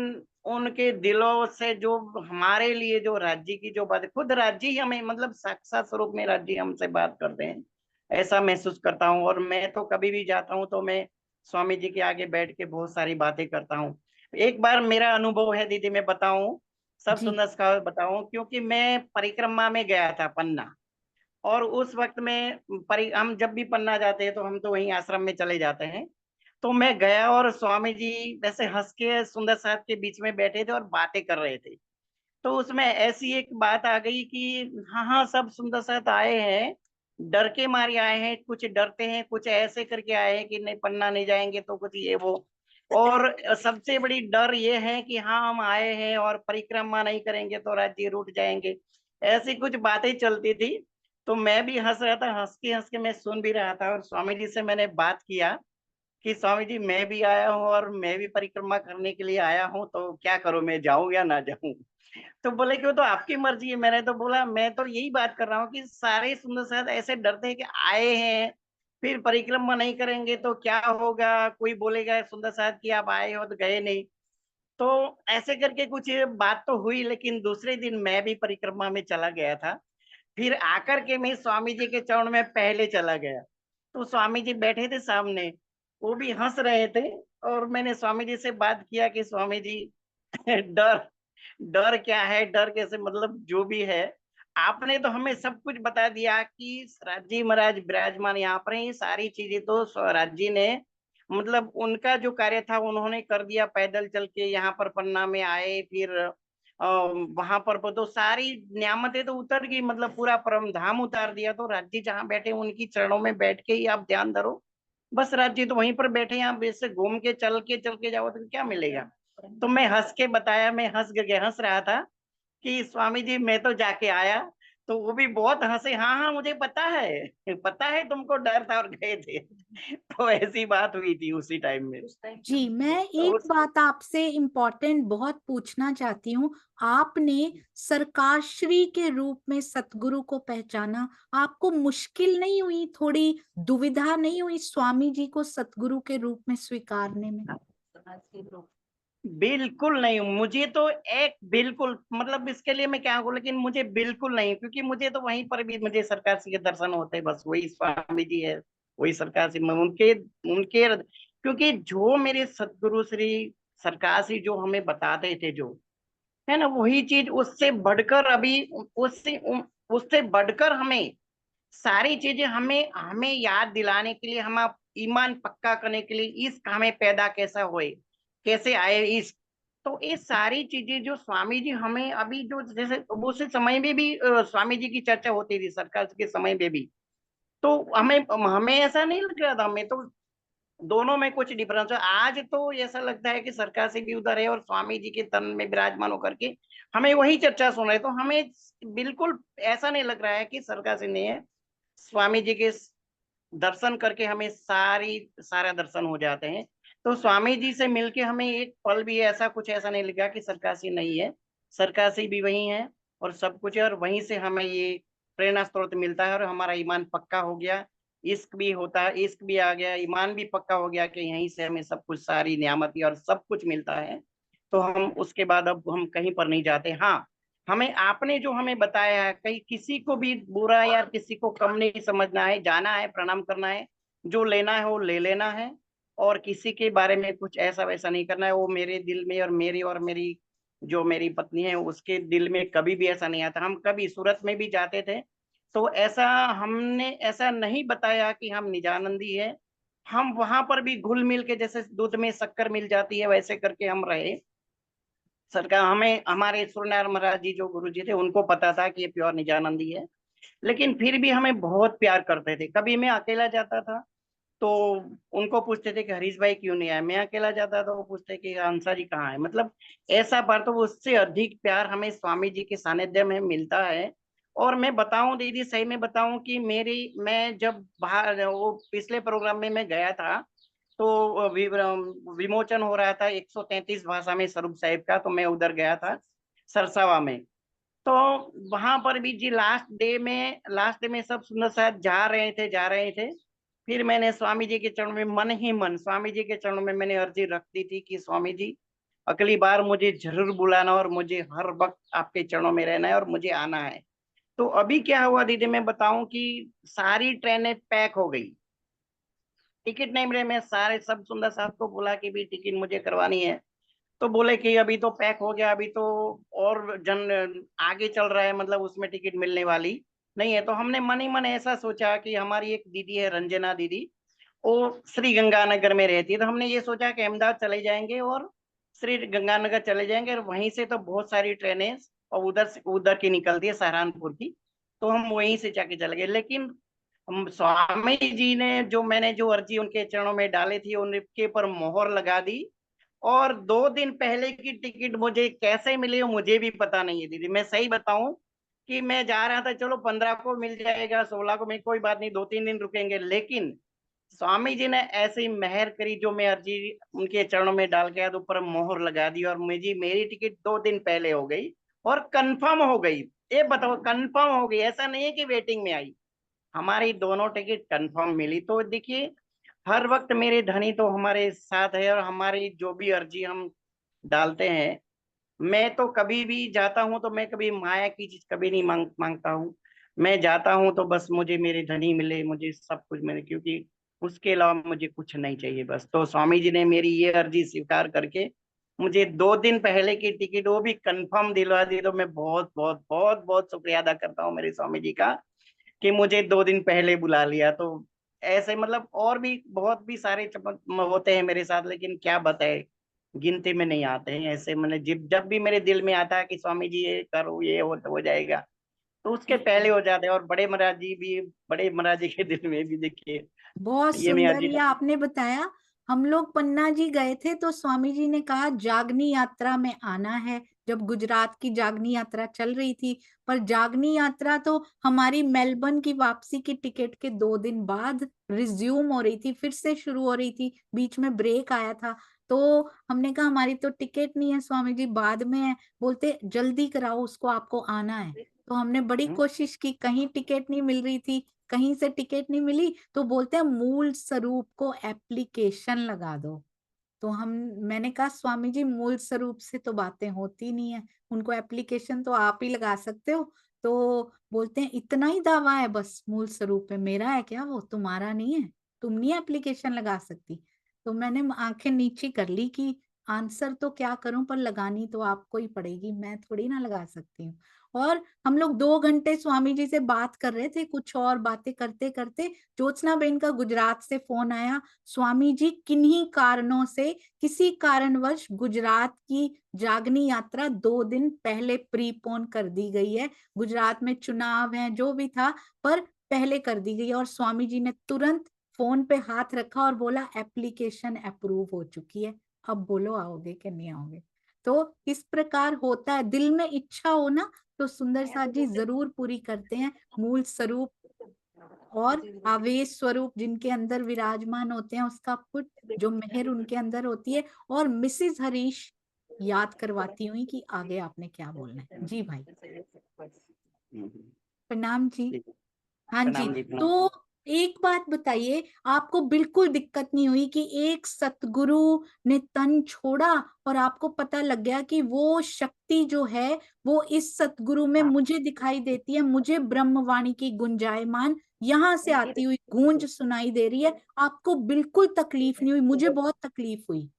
उनके दिलों से जो हमारे लिए जो राज्य की जो बात है, खुद राज्य ही हमें मतलब साक्षात स्वरूप में राज्य हमसे बात करते हैं, ऐसा महसूस करता हूँ। और मैं तो कभी भी जाता हूँ तो मैं स्वामी जी के आगे बैठ के बहुत सारी बातें करता हूँ। एक बार मेरा अनुभव है दीदी, मैं बताऊं, सब जी सुंदर का बताऊं, क्योंकि मैं परिक्रमा में गया था पन्ना। और उस वक्त में हम जब भी पन्ना जाते हैं तो हम तो वहीं आश्रम में चले जाते हैं। तो मैं गया और स्वामी जी वैसे हंस के सुंदर साहब के बीच में बैठे थे और बातें कर रहे थे। तो उसमें ऐसी एक बात आ गई कि हाँ हाँ, सब सुंदर साथ आए हैं, डर के मारे आए हैं, कुछ डरते हैं, कुछ ऐसे करके आए हैं कि नहीं पन्ना नहीं जाएंगे तो कुछ ये वो। और सबसे बड़ी डर ये है कि हाँ हम आए हैं और परिक्रमा नहीं करेंगे तो राज्य रूठ जाएंगे। ऐसी कुछ बातें चलती थी। तो मैं भी हंस रहा था, हंस के मैं सुन भी रहा था। और स्वामी जी से मैंने बात किया कि स्वामी जी मैं भी आया हूँ और मैं भी परिक्रमा करने के लिए आया हूँ, तो क्या करूं, मैं जाऊं या ना जाऊं। तो बोले कि वो तो आपकी मर्जी है। मैंने तो बोला मैं तो यही बात कर रहा हूँ कि सारे सुंदर साथ ऐसे डरते हैं कि आए हैं, फिर परिक्रमा नहीं करेंगे तो क्या होगा, कोई बोलेगा सुंदर साथ कि आप आए हो तो गए नहीं। तो ऐसे करके कुछ बात तो हुई, लेकिन दूसरे दिन मैं भी परिक्रमा में चला गया था। फिर आकर के मैं स्वामी जी के चरण में पहले चला गया। तो स्वामी जी बैठे थे सामने, वो भी हंस रहे थे। और मैंने स्वामी जी से बात किया कि स्वामी जी डर डर क्या है, डर कैसे, मतलब जो भी है आपने तो हमें सब कुछ बता दिया कि राज्य महाराज विराजमान यहाँ पर हैं। ये सारी चीजें तो राज्य ने मतलब उनका जो कार्य था उन्होंने कर दिया, पैदल चल के यहाँ पर पन्ना में आए, फिर वहां पर तो सारी नियामतें तो उतर गई, मतलब पूरा परम धाम उतार दिया। तो राज्य जहाँ बैठे उनकी चरणों में बैठ के ही आप ध्यान धरो, बस राज्य तो वहीं पर बैठे हैं, आप इससे घूम के चल के जाओ तो क्या मिलेगा। तो मैं हंस के बताया, मैं हंस रहा था कि स्वामी जी मैं तो जाके आया। तो वो भी बहुत हंसे, हाँ हाँ मुझे पता है तुमको डर था और गए थे। तो ऐसी बात हुई थी उसी टाइम में। जी, मैं तो एक बात आपसे इम्पोर्टेंट बहुत पूछना चाहती हूँ। आपने सरकारश्री के रूप में सतगुरु को पहचाना, आपको मुश्किल नहीं हुई, थोड़ी दुविधा नहीं हुई स्वामी जी को सतगुरु के रूप में स्वीकारने में? बिल्कुल नहीं, मुझे तो एक बिल्कुल, मतलब इसके लिए मैं क्या बोलूं, लेकिन मुझे बिल्कुल नहीं, क्योंकि मुझे तो वहीं पर भी मुझे सरकार श्री के दर्शन होते हैं, बस वही स्वामी जी है, वही सरकार श्री उनके उनके क्योंकि जो मेरे सदगुरु श्री सरकार श्री जो हमें बताते थे, जो है ना, वही चीज उससे बढ़कर अभी, उससे उससे बढ़कर हमें सारी चीजें हमें हमें याद दिलाने के लिए, हम आप ईमान पक्का करने के लिए, इश्क हमें पैदा कैसा होए, कैसे आए इश्क। तो ये सारी चीजें जो स्वामी जी हमें अभी जो, जैसे उस समय में भी स्वामी जी की चर्चा होती थी सरकार के समय में भी, तो हमें हमें ऐसा नहीं लग रहा था, हमें तो दोनों में कुछ डिफरेंस है। आज तो ऐसा लगता है कि सरकार से भी उधर है और स्वामी जी के तन में विराजमान होकर के हमें वही चर्चा सुन रहे, तो हमें बिल्कुल ऐसा नहीं लग रहा है कि सरकार से नहीं है। स्वामी जी के दर्शन करके हमें सारा दर्शन हो जाते हैं। तो स्वामी जी से मिलके हमें एक पल भी ऐसा कुछ ऐसा नहीं लगा कि सरकासी नहीं है, सरकासी भी वही है और सब कुछ है, और वहीं से हमें ये प्रेरणा स्रोत मिलता है और हमारा ईमान पक्का हो गया। इश्क भी होता है, इश्क भी आ गया, ईमान भी पक्का हो गया कि यहीं से हमें सब कुछ, सारी नियामती और सब कुछ मिलता है। तो हम उसके बाद अब हम कहीं पर नहीं जाते। हाँ, हमें आपने जो हमें बताया है, कहीं किसी को भी बुरा या किसी को कम नहीं समझना है, जाना है, प्रणाम करना है, जो लेना है वो ले लेना है, और किसी के बारे में कुछ ऐसा वैसा नहीं करना है। वो मेरे दिल में और मेरी जो मेरी पत्नी है उसके दिल में कभी भी ऐसा नहीं आता। हम कभी सूरत में भी जाते थे तो ऐसा हमने ऐसा नहीं बताया कि हम निजानंदी है। हम वहां पर भी घुल मिल के, जैसे दूध में शक्कर मिल जाती है वैसे करके हम रहे। सरकार हमें, हमारे सूर्यनारायण महाराज जी जो गुरु जी थे उनको पता था कि ये प्योर निजानंदी है, लेकिन फिर भी हमें बहुत प्यार करते थे। कभी मैं अकेला जाता था तो उनको पूछते थे कि हरीश भाई क्यों नहीं आए, मैं अकेला जाता था वो पूछते कि हंसा जी कहाँ है। मतलब ऐसा बात, तो उससे अधिक प्यार हमें स्वामी जी के सानिध्य में मिलता है। और मैं बताऊं दीदी, सही में बताऊं कि मैं जब बाहर वो पिछले प्रोग्राम में मैं गया था, तो विमोचन हो रहा था 133 भाषा में स्वरूप साहिब का, तो मैं उधर गया था सरसावा में। तो वहां पर भी जी लास्ट डे में सब सुंदर साथ जा रहे थे। फिर मैंने स्वामी जी के चरणों में मन ही मन, स्वामी जी के चरणों में मैंने अर्जी रख दी थी कि स्वामी जी अगली बार मुझे जरूर बुलाना और मुझे हर वक्त आपके चरणों में रहना है और मुझे आना है। तो अभी क्या हुआ दीदी, मैं बताऊं कि सारी ट्रेनें पैक हो गई, टिकट नहीं मिले। मैं सारे सब सुंदर साहब को बोला कि भी टिकट मुझे करवानी है, तो बोले कि अभी तो पैक हो गया, अभी तो और जन आगे चल रहा है, मतलब उसमें टिकट मिलने वाली नहीं है। तो हमने मन ही मन ऐसा सोचा कि हमारी एक दीदी है रंजना दीदी, वो श्री गंगानगर में रहती है, तो हमने ये सोचा कि अहमदाबाद चले जाएंगे और श्री गंगानगर चले जाएंगे, और वहीं से तो बहुत सारी ट्रेनें और उधर की निकलती है सहारनपुर की, तो हम वहीं से जाके चले गए। लेकिन हम स्वामी जी ने मैंने जो अर्जी उनके चरणों में डाली थी उनके पर मोहर लगा दी, और 2 दिन पहले की टिकट मुझे कैसे मिली वो मुझे भी पता नहीं है दीदी। मैं सही बताऊं कि मैं जा रहा था, चलो 15 को मिल जाएगा, 16 को मिल, कोई बात नहीं, 2-3 दिन रुकेंगे, लेकिन स्वामी जी ने ऐसी मेहर करी, जो मैं अर्जी उनके चरणों में डाल के आया तो ऊपर मोहर लगा दी, और मुझे मेरी टिकट 2 दिन पहले हो गई और कंफर्म हो गई। ये बताओ, कंफर्म हो गई, ऐसा नहीं है कि वेटिंग में आई, हमारी दोनों टिकट कंफर्म मिली। तो देखिए, हर वक्त मेरे धनी तो हमारे साथ है, और हमारी जो भी अर्जी हम डालते हैं, मैं तो कभी भी जाता हूँ तो मैं कभी माया की चीज कभी नहीं मांगता हूँ। मैं जाता हूँ तो बस मुझे मेरे धनी मिले, मुझे सब कुछ मिले, क्योंकि उसके अलावा मुझे कुछ नहीं चाहिए बस। तो स्वामी जी ने मेरी ये अर्जी स्वीकार करके मुझे 2 दिन पहले की टिकट वो भी कंफर्म दिलवा दी। तो मैं बहुत बहुत बहुत बहुत शुक्रिया अदा करता हूँ मेरे स्वामी जी का कि मुझे 2 दिन पहले बुला लिया। तो ऐसे मतलब और भी बहुत भी सारे चमक होते हैं मेरे साथ, लेकिन क्या बताए, गिनती में नहीं आते हैं ऐसे, मतलब जब जब भी मेरे दिल में आता है कि स्वामी जी ये करो, ये हो तो हो जाएगा, तो उसके ठीक पहले है। हो जाते हैं। और बड़े महाराज जी भी, बड़े महाराज जी के दिल में भी देखिए बहुत ये मैं सुंदर ये अजीब। आपने बताया। हम लोग पन्ना जी गए थे तो स्वामी जी ने कहा जागनी यात्रा में आना है, जब गुजरात की जागनी यात्रा चल रही थी। पर जागनी यात्रा तो हमारी मेलबर्न की वापसी की टिकट के 2 दिन बाद रिज्यूम हो रही थी, फिर से शुरू हो रही थी, बीच में ब्रेक आया था। तो हमने कहा हमारी तो टिकट नहीं है स्वामी जी, बाद में है। बोलते जल्दी कराओ उसको, आपको आना है। तो हमने बड़ी कोशिश की, कहीं टिकट नहीं मिल रही थी, कहीं से टिकट नहीं मिली। तो बोलते हैं मूल स्वरूप को एप्लीकेशन लगा दो। तो हम मैंने कहा स्वामी जी मूल स्वरूप से तो बातें होती नहीं है, उनको एप्लीकेशन तो आप ही लगा सकते हो। तो बोलते हैं इतना ही दावा है बस मूल स्वरूप पे, मेरा है क्या वो, तुम्हारा नहीं है, तुम नहीं एप्लीकेशन लगा सकती। तो मैंने आंखें नीची कर ली कि आंसर तो क्या करूं, पर लगानी तो आपको ही पड़ेगी, मैं थोड़ी ना लगा सकती हूँ। और हम लोग 2 घंटे स्वामी जी से बात कर रहे थे, कुछ और बातें करते करते ज्योत्सना बेन का गुजरात से फोन आया, स्वामी जी किन्हीं कारणों से, किसी कारणवश गुजरात की जागनी यात्रा 2 दिन पहले प्रीपोन कर दी गई है। गुजरात में चुनाव है, जो भी था, पर पहले कर दी गई है। और स्वामी जी ने तुरंत फोन पे हाथ रखा और बोला एप्लीकेशन अप्रूव हो चुकी है, अब बोलो आओगे कि नहीं आओगे। तो इस प्रकार होता है, दिल में इच्छा हो ना तो सुंदर साथ जी जरूर पूरी करते हैं। मूल स्वरूप और आवेश स्वरूप जिनके अंदर विराजमान होते हैं, उसका पुट जो मेहर उनके अंदर होती है। और मिसिज हरीश याद करवाती हुई कि आगे आपने क्या बोलना है। जी भाई, प्रणाम जी। ठीक है। हाँ जी। प्रणाम जी, प्रणाम। तो एक बात बताइए, आपको बिल्कुल दिक्कत नहीं हुई कि एक सतगुरु ने तन छोड़ा और आपको पता लग गया कि वो शक्ति जो है वो इस सतगुरु में मुझे दिखाई देती है, मुझे ब्रह्मवाणी की गुंजायमान यहाँ से आती हुई गूंज सुनाई दे रही है। आपको बिल्कुल तकलीफ नहीं हुई, मुझे बहुत तकलीफ हुई,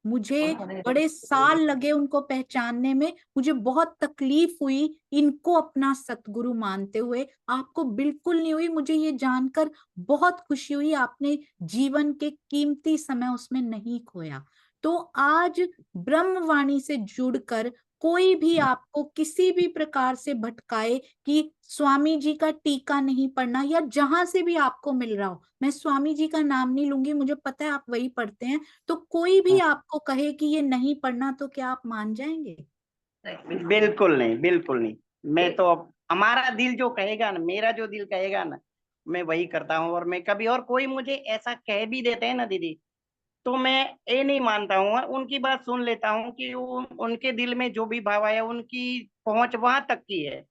मुझे बड़े साल लगे उनको पहचानने में, मुझे बहुत तकलीफ हुई इनको अपना सतगुरु मानते हुए। आपको बिल्कुल नहीं हुई, मुझे ये जानकर बहुत खुशी हुई, आपने जीवन के कीमती समय उसमें नहीं खोया। तो आज ब्रह्मवाणी से जुड़कर कोई भी आपको किसी भी प्रकार से भटकाए कि स्वामी जी का टीका नहीं पढ़ना, या जहां से भी आपको मिल रहा हो, मैं स्वामी जी का नाम नहीं लूंगी, मुझे पता है आप वही पढ़ते हैं, तो कोई भी आपको कहे कि ये नहीं पढ़ना तो क्या आप मान जाएंगे? बिल्कुल नहीं, बिल्कुल नहीं। मैं तो अब हमारा दिल जो कहेगा ना, मेरा जो दिल कहेगा ना, मैं वही करता हूँ। और मैं कभी, और कोई मुझे ऐसा कह भी देते हैं ना दीदी, तो मैं ये नहीं मानता हूँ, और उनकी बात सुन लेता हूँ कि उनके दिल में जो भी भाव आया, उनकी पहुंच वहां तक की है।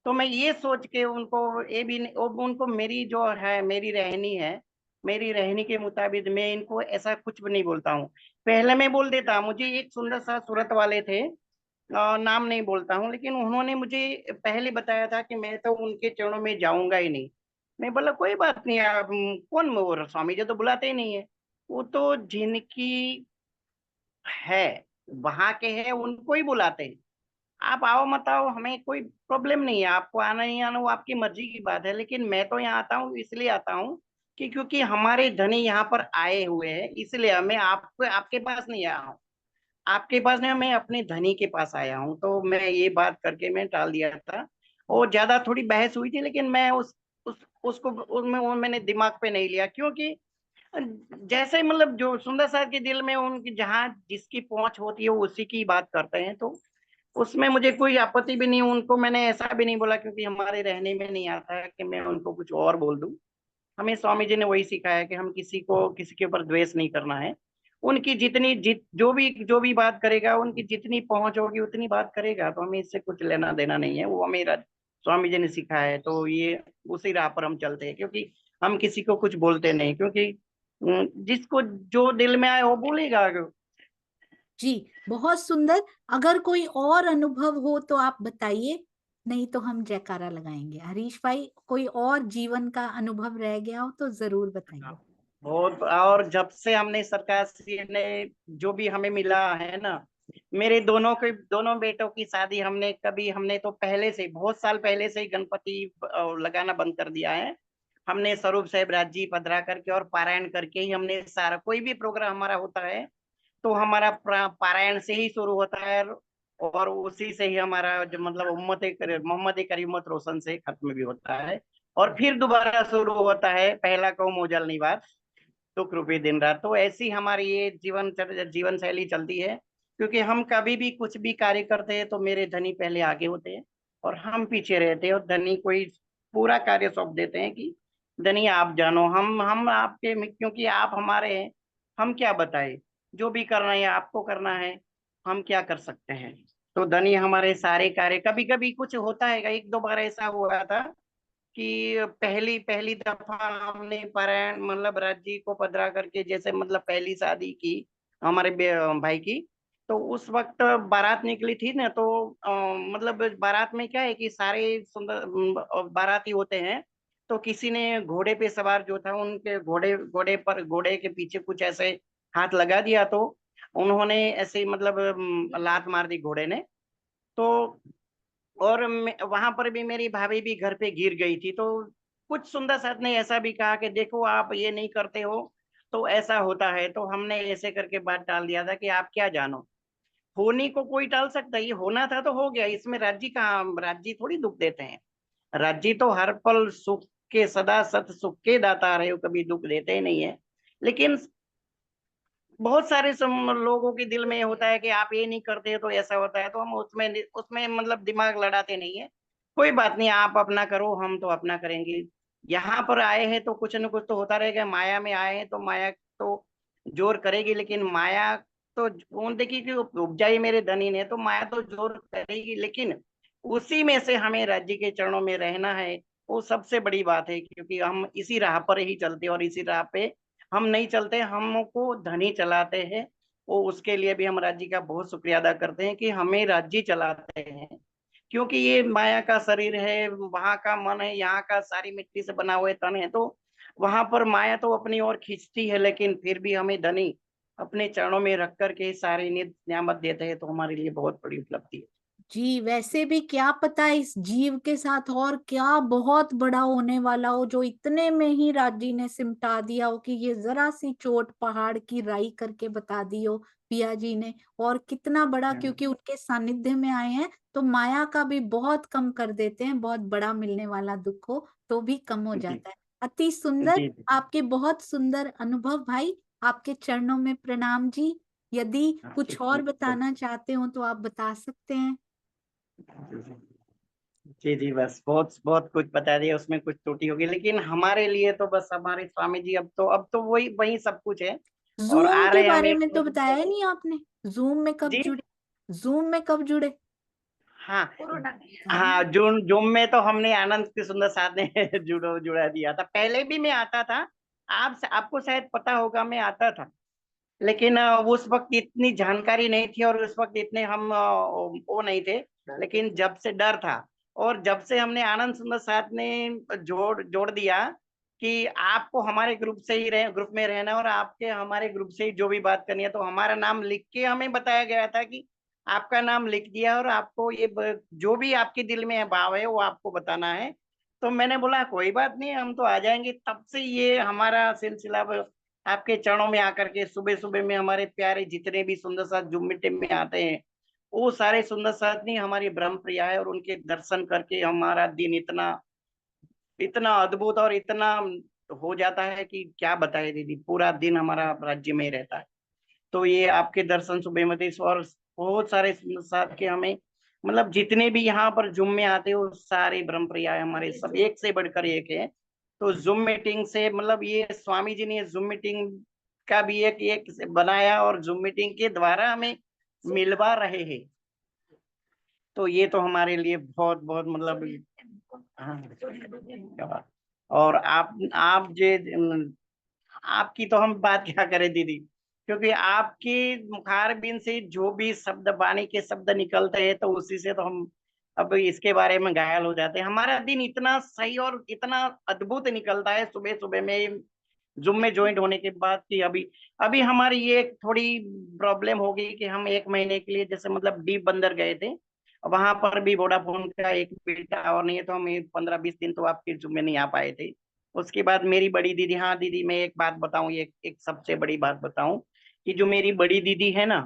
तो मैं ये सोच के उनको ये भी उनको मेरी जो है, मेरी रहनी के मुताबिक मैं इनको ऐसा कुछ भी नहीं बोलता हूँ। पहले मैं बोल देता, मुझे एक सुंदर सा सूरत वाले थे, नाम नहीं बोलता हूँ, लेकिन उन्होंने मुझे पहले बताया था कि मैं तो उनके चरणों में जाऊंगा ही नहीं। मैं बोला कोई बात नहीं, आप कौन, वो स्वामी जी तो बुलाते ही नहीं है, वो तो जिनकी है, वहां के हैं, उनको ही बुलाते हैं। आप आओ मत आओ, हमें कोई प्रॉब्लम नहीं है, आपको आना नहीं आना वो आपकी मर्जी की बात है। लेकिन मैं तो यहाँ आता हूँ, इसलिए आता हूँ कि क्योंकि हमारे धनी यहाँ पर आए हुए हैं, इसलिए मैं आपको, आपके पास नहीं आया हूँ। आपके पास नहीं, मैं अपने धनी के पास आया हूँ। तो मैं ये बात करके मैं टाल दिया था। और ज्यादा थोड़ी बहस हुई थी, लेकिन मैं उस उसको वो मैंने दिमाग पे नहीं लिया, क्योंकि जैसे मतलब जो सुंदर सर के दिल में उनकी जहाँ जिसकी पहुंच होती है वो उसी की बात करते हैं, तो उसमें मुझे कोई आपत्ति भी नहीं। उनको मैंने ऐसा भी नहीं बोला, क्योंकि हमारे रहने में नहीं आता है कि मैं उनको कुछ और बोल दूं। हमें स्वामी जी ने वही सिखाया कि हम किसी को, किसी के ऊपर द्वेष नहीं करना है। उनकी जितनी जो भी बात करेगा, उनकी जितनी पहुंच होगी उतनी बात करेगा, तो हमें इससे कुछ लेना देना नहीं है। वो मेरा स्वामी जी ने सिखाया है, तो ये उसी राह पर हम चलते हैं, क्योंकि हम किसी को कुछ बोलते नहीं, क्योंकि जिसको जो दिल में आए वो बोलेगा। जी, बहुत सुंदर। अगर कोई और अनुभव हो तो आप बताइए, नहीं तो हम जयकारा लगाएंगे। हरीश भाई, कोई और जीवन का अनुभव रह गया हो तो जरूर बताइए। बहुत, और जब से हमने सरकार से ने जो भी हमें मिला है ना, मेरे दोनों बेटों की शादी हमने तो पहले से, बहुत साल पहले से ही गणपति लगाना बंद कर दिया है। हमने स्वरूप साहेब राज जी पधरा करके और पारायण करके ही हमने सारा, कोई भी प्रोग्राम हमारा होता है तो हमारा पारायण से ही शुरू होता है, और उसी से ही हमारा जो मतलब मोहम्मद करीमत रोशन से खत्म भी होता है, और फिर दोबारा शुरू होता है पहला कौम ओजल निवास दुख रूपी दिन रात। तो ऐसी हमारी ये जीवन शैली चलती है, क्योंकि हम कभी भी कुछ भी कार्य करते हैं तो मेरे धनी पहले आगे होते हैं और हम पीछे रहते हैं, और धनी कोई पूरा कार्य सौंप देते हैं कि धनी आप जानो, हम आपके क्योंकि आप हमारे हैं, हम क्या बताए, जो भी करना है आपको करना है, हम क्या कर सकते हैं। तो धनी हमारे सारे कार्य, कभी कभी कुछ होता है, एक दो बार ऐसा हुआ था कि पहली पहली दफा हमने पारायण मतलब राज जी को पधरा करके, जैसे मतलब पहली शादी की हमारे भाई की, तो उस वक्त बारात निकली थी ना, तो मतलब बारात में क्या है कि सारे सुंदर बाराती होते हैं, तो किसी ने घोड़े पे सवार जो था, उनके घोड़े के पीछे कुछ ऐसे हाथ लगा दिया, तो उन्होंने ऐसे ही मतलब लात मार दी घोड़े ने। तो और वहां पर भी मेरी भाभी भी घर पे गिर गई थी, तो कुछ सुंदर साथ ने ऐसा भी कहा कि देखो आप ये नहीं करते हो तो ऐसा होता है, तो हमने ऐसे करके बात टाल दिया था कि आप क्या जानो, होने को कोई टाल सकता है, ये होना था तो हो गया, इसमें राज्य कहाँ, राज्य थोड़ी दुख देते हैं, राज्य तो हर पल सुख के सदा सत सुख के दाता रहे हो, कभी दुख देते ही नहीं है। लेकिन बहुत सारे लोगों के दिल में ये होता है कि आप ये नहीं करते तो ऐसा होता है, तो हम उसमें उसमें मतलब दिमाग लड़ाते नहीं है। कोई बात नहीं, आप अपना करो, हम तो अपना करेंगे। यहाँ पर आए हैं तो कुछ न कुछ तो होता रहेगा, माया में आए हैं तो माया तो जोर करेगी, लेकिन माया तो कौन देखी कि उपजाई मेरे धनी ने, तो माया तो जोर करेगी, लेकिन उसी में से हमें राज्य के चरणों में रहना है, वो सबसे बड़ी बात है, क्योंकि हम इसी राह पर ही चलते हैं, और इसी राह पे हम नहीं चलते, हमको धनी चलाते हैं। वो उसके लिए भी हम राज्य का बहुत शुक्रिया अदा करते हैं कि हमें राज्य चलाते हैं, क्योंकि ये माया का शरीर है, वहां का मन है, यहाँ का सारी मिट्टी से बना हुए तन है, तो वहां पर माया तो अपनी ओर खींचती है, लेकिन फिर भी हमें धनी अपने चरणों में रख करके सारी नित नियामत देते हैं, तो हमारे लिए बहुत बड़ी उपलब्धि है। जी, वैसे भी क्या पता इस जीव के साथ और क्या बहुत बड़ा होने वाला हो, जो इतने में ही राजी ने सिमटा दिया हो कि ये जरा सी चोट पहाड़ की राई करके बता दी हो पिया जी ने। और कितना बड़ा, क्योंकि उनके सानिध्य में आए हैं तो माया का भी बहुत कम कर देते हैं, बहुत बड़ा मिलने वाला दुख हो तो भी कम हो जी जाता है। अति सुंदर, जी जी। आपके बहुत सुंदर अनुभव भाई। आपके चरणों में प्रणाम जी। यदि हाँ, कुछ और बिल्कुल। बताना चाहते हो तो आप बता सकते हैं। जी जी, बस बहुत बहुत कुछ बता दिया, उसमें कुछ त्रुटि होगी, लेकिन हमारे लिए तो बस हमारे स्वामी जी अब तो वही वही सब कुछ है, और जूम आ के रहे हैं हम बारे एक में तो बताया ही नहीं आपने। जूम में कब जी। जुड़े? जूम में कब जुड़े? हाँ कोरोना हाँ, में। जून जून में तो हमने आनंद की सुंदर साथ ने जुड़ा दिया था, पहले भी मैं आता था, आपको शायद पता होगा, मैं आता था, लेकिन उस वक्त इतनी जानकारी नहीं थी, और उस वक्त इतने हम वो नहीं थे, लेकिन जब से डर था, और जब से हमने आनंद सुंदर साथ ने जोड़ जोड़ दिया कि आपको हमारे ग्रुप में रहना, और आपके हमारे ग्रुप से ही जो भी बात करनी है, तो हमारा नाम लिख के हमें बताया गया था कि आपका नाम लिख दिया, और आपको ये जो भी आपके दिल में है भाव है वो आपको बताना है। तो मैंने बोला कोई बात नहीं, हम तो आ जाएंगे, तब से ये हमारा सिलसिला आपके चरणों में आकर के सुबह सुबह में हमारे प्यारे जितने भी सुंदर साथ जुम मीटिंग में आते हैं, वो सारे सुंदर साथ नहीं हमारी ब्रह्म प्रिया है, और उनके दर्शन करके हमारा दिन इतना इतना अद्भुत और इतना हो जाता है कि क्या बताए दीदी, पूरा दिन हमारा राज्य में ही रहता है। तो ये आपके दर्शन सुबह में थे, और बहुत सारे सुंदर साथ के हमें मतलब जितने भी यहाँ पर जुम में आते हो सारे ब्रह्म प्रिया है हमारे, सब एक से बढ़कर एक है। तो जूम मीटिंग से मतलब ये स्वामी जी ने जूम मीटिंग का भी एक एक से बनाया, और जूम मीटिंग के द्वारा हमें मिलवा रहे हैं, तो ये तो हमारे लिए बहुत बहुत मतलब हाँ, क्या बात। और आप जे आपकी तो हम बात क्या करें दीदी, क्योंकि आपकी मुखारबिन से जो भी शब्द वाणी के शब्द निकलते हैं, तो उसी से तो हम अब इसके बारे में घायल हो जाते हैं, हमारा दिन इतना सही और इतना अद्भुत निकलता है सुबह सुबह में जूम में ज्वाइंट होने के बाद, कि अभी अभी हमारी ये एक थोड़ी प्रॉब्लम हो गई कि हम एक महीने के लिए जैसे मतलब डीप बंदर गए थे, वहां पर भी वोडाफोन का एक बेटा और नहीं है, तो हम 15-20 दिन तो आपके जूम में नहीं आ पाए थे। उसके बाद मेरी बड़ी दीदी, हाँ दीदी मैं एक बात बताऊं, ये एक सबसे बड़ी बात बताऊं, कि जो मेरी बड़ी दीदी है ना,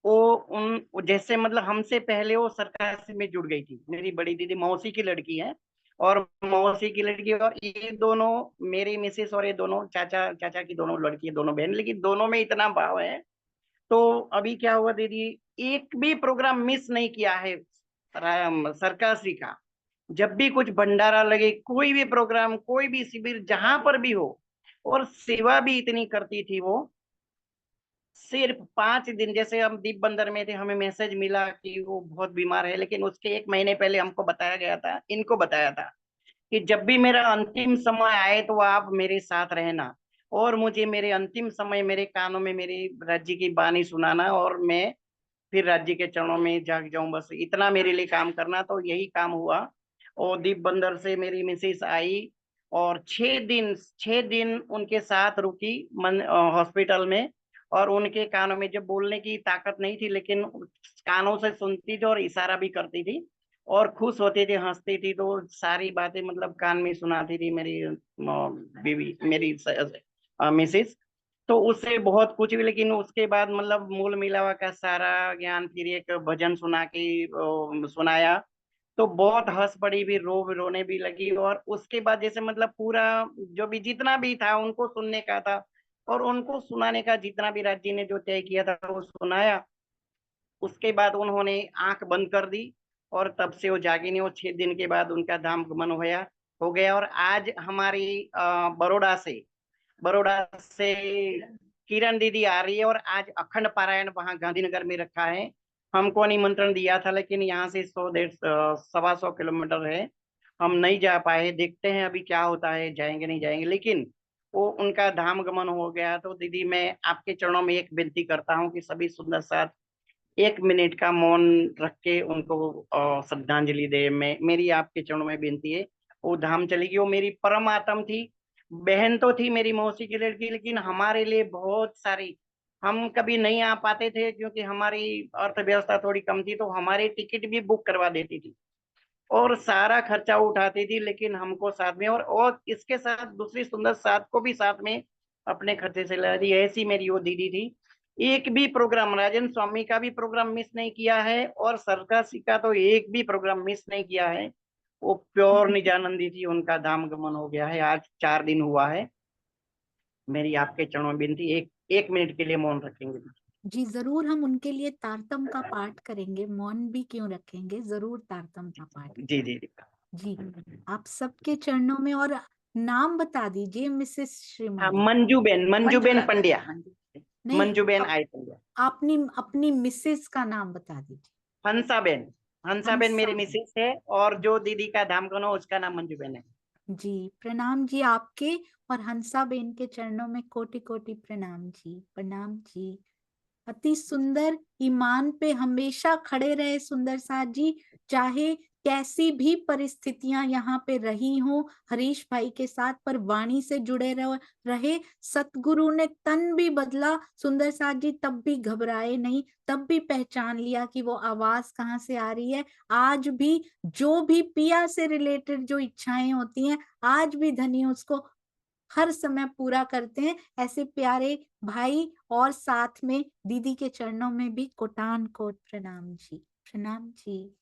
वो जैसे मतलब हमसे पहले वो सरकार से में जुड़ गई थी। मेरी बड़ी दीदी मौसी की लड़की है, और मौसी की लड़की, और ये दोनों मेरी मिसेस, और ये दोनों चाचा चाचा की दोनों लड़की, दोनों बहन, लेकिन दोनों में इतना भाव है। तो अभी क्या हुआ दीदी, एक भी प्रोग्राम मिस नहीं किया है सरकासी का। जब भी कुछ भंडारा लगे, कोई भी प्रोग्राम, कोई भी शिविर जहां पर भी हो, और सेवा भी इतनी करती थी वो। सिर्फ 5 दिन, जैसे हम दीप बंदर में थे, हमें मैसेज मिला कि वो बहुत बीमार है, लेकिन उसके 1 महीने पहले हमको बताया गया था, इनको बताया था कि जब भी मेरा अंतिम समय आए तो आप मेरे साथ रहना, और मुझे मेरे अंतिम समय मेरे कानों में मेरी राज्य की बानी सुनाना, और मैं फिर राज्य के चरणों में जाग जाऊं, बस इतना मेरे लिए काम करना। तो यही काम हुआ। और दीप बंदर से मेरी मिसेस आई, और 6 दिन उनके साथ रुकी हॉस्पिटल में। और उनके कानों में, जब बोलने की ताकत नहीं थी, लेकिन कानों से सुनती थी और इशारा भी करती थी, और खुश होती थी, हंसती थी, तो सारी बातें मतलब कान में सुनाती थी मेरी बीवी, मेरी मिसेस। तो उससे बहुत कुछ भी, लेकिन उसके बाद मतलब मूल मिलावा का सारा ज्ञान फिर एक भजन सुना के सुनाया। तो बहुत हंस पड़ी भी, रोने भी लगी। और उसके बाद जैसे मतलब पूरा जो भी जितना भी था उनको सुनने का था, और उनको सुनाने का जितना भी राज्य ने जो तय किया था वो सुनाया। उसके बाद उन्होंने आंख बंद कर दी, और तब से वो जागी नहीं। वो 6 दिन के बाद उनका धाम गमन हो गया। और आज हमारी बड़ौदा से किरण दीदी आ रही है, और आज अखंड पारायण वहां गांधीनगर में रखा है। हमको निमंत्रण दिया था, लेकिन यहाँ से 100 150 किलोमीटर है, हम नहीं जा पाए। देखते हैं अभी क्या होता है, जाएंगे नहीं जाएंगे, लेकिन वो उनका धाम गमन हो गया। तो दीदी, मैं आपके चरणों में एक विनती करता हूँ कि सभी सुंदर साथ 1 मिनट का मौन रख के उनको श्रद्धांजलि दे। मेरी आपके चरणों में विनती है। वो धाम चली गई, वो मेरी परम आत्म थी। बहन तो थी मेरी मौसी की लड़की, लेकिन हमारे लिए बहुत सारी, हम कभी नहीं आ पाते थे क्योंकि हमारी अर्थव्यवस्था थोड़ी कम थी, तो हमारी टिकट भी बुक करवा देती थी, और सारा खर्चा उठाती थी, लेकिन हमको साथ में, और इसके साथ दूसरी सुंदर साथ को भी साथ में अपने खर्चे से ला दी। ऐसी मेरी वो दीदी थी। एक भी प्रोग्राम, राजन स्वामी का भी प्रोग्राम मिस नहीं किया है, और सरकासी का तो एक भी प्रोग्राम मिस नहीं किया है। वो प्योर निजानंदी थी, उनका धाम गमन हो गया है, आज 4 दिन हुआ है। मेरी आपके चरणों में विनती, एक 1 मिनट के लिए मौन रखेंगे। जी जरूर, हम उनके लिए तारतम का पाठ करेंगे, मौन भी क्यों रखेंगे, जरूर तारतम का पाठ। जी जी जी। जी, आप सबके चरणों में। और नाम बता दीजिए मिसेस हाँ, श्रीमती। मंजूबेन पंड्या। नहीं, मंजूबेन आई पंड्या। अपनी अपनी मिसेस का नाम बता दीजिए। हंसाबेन। हंसाबेन हंसा। मेरी मिसेस है, और जो दीदी का धाम कनो उसका नाम मंजूबेन है। जी प्रणाम जी आपके, और हंसा बेन के चरणों में कोटि कोटि प्रणाम जी, प्रणाम जी। अति सुंदर, ईमान पे हमेशा खड़े रहे सुंदर साथ जी, चाहे कैसी भी परिस्थितियां यहाँ पे रही हो हरीश भाई के साथ, पर वाणी से जुड़े रहे। सतगुरु ने तन भी बदला सुंदर साथ जी, तब भी घबराए नहीं, तब भी पहचान लिया कि वो आवाज कहाँ से आ रही है। आज भी जो भी पिया से रिलेटेड जो इच्छाएं होती हैं, आज भी धनी उसको हर समय पूरा करते हैं। ऐसे प्यारे भाई, और साथ में दीदी के चरणों में भी कोटान कोट प्रणाम जी, प्रणाम जी।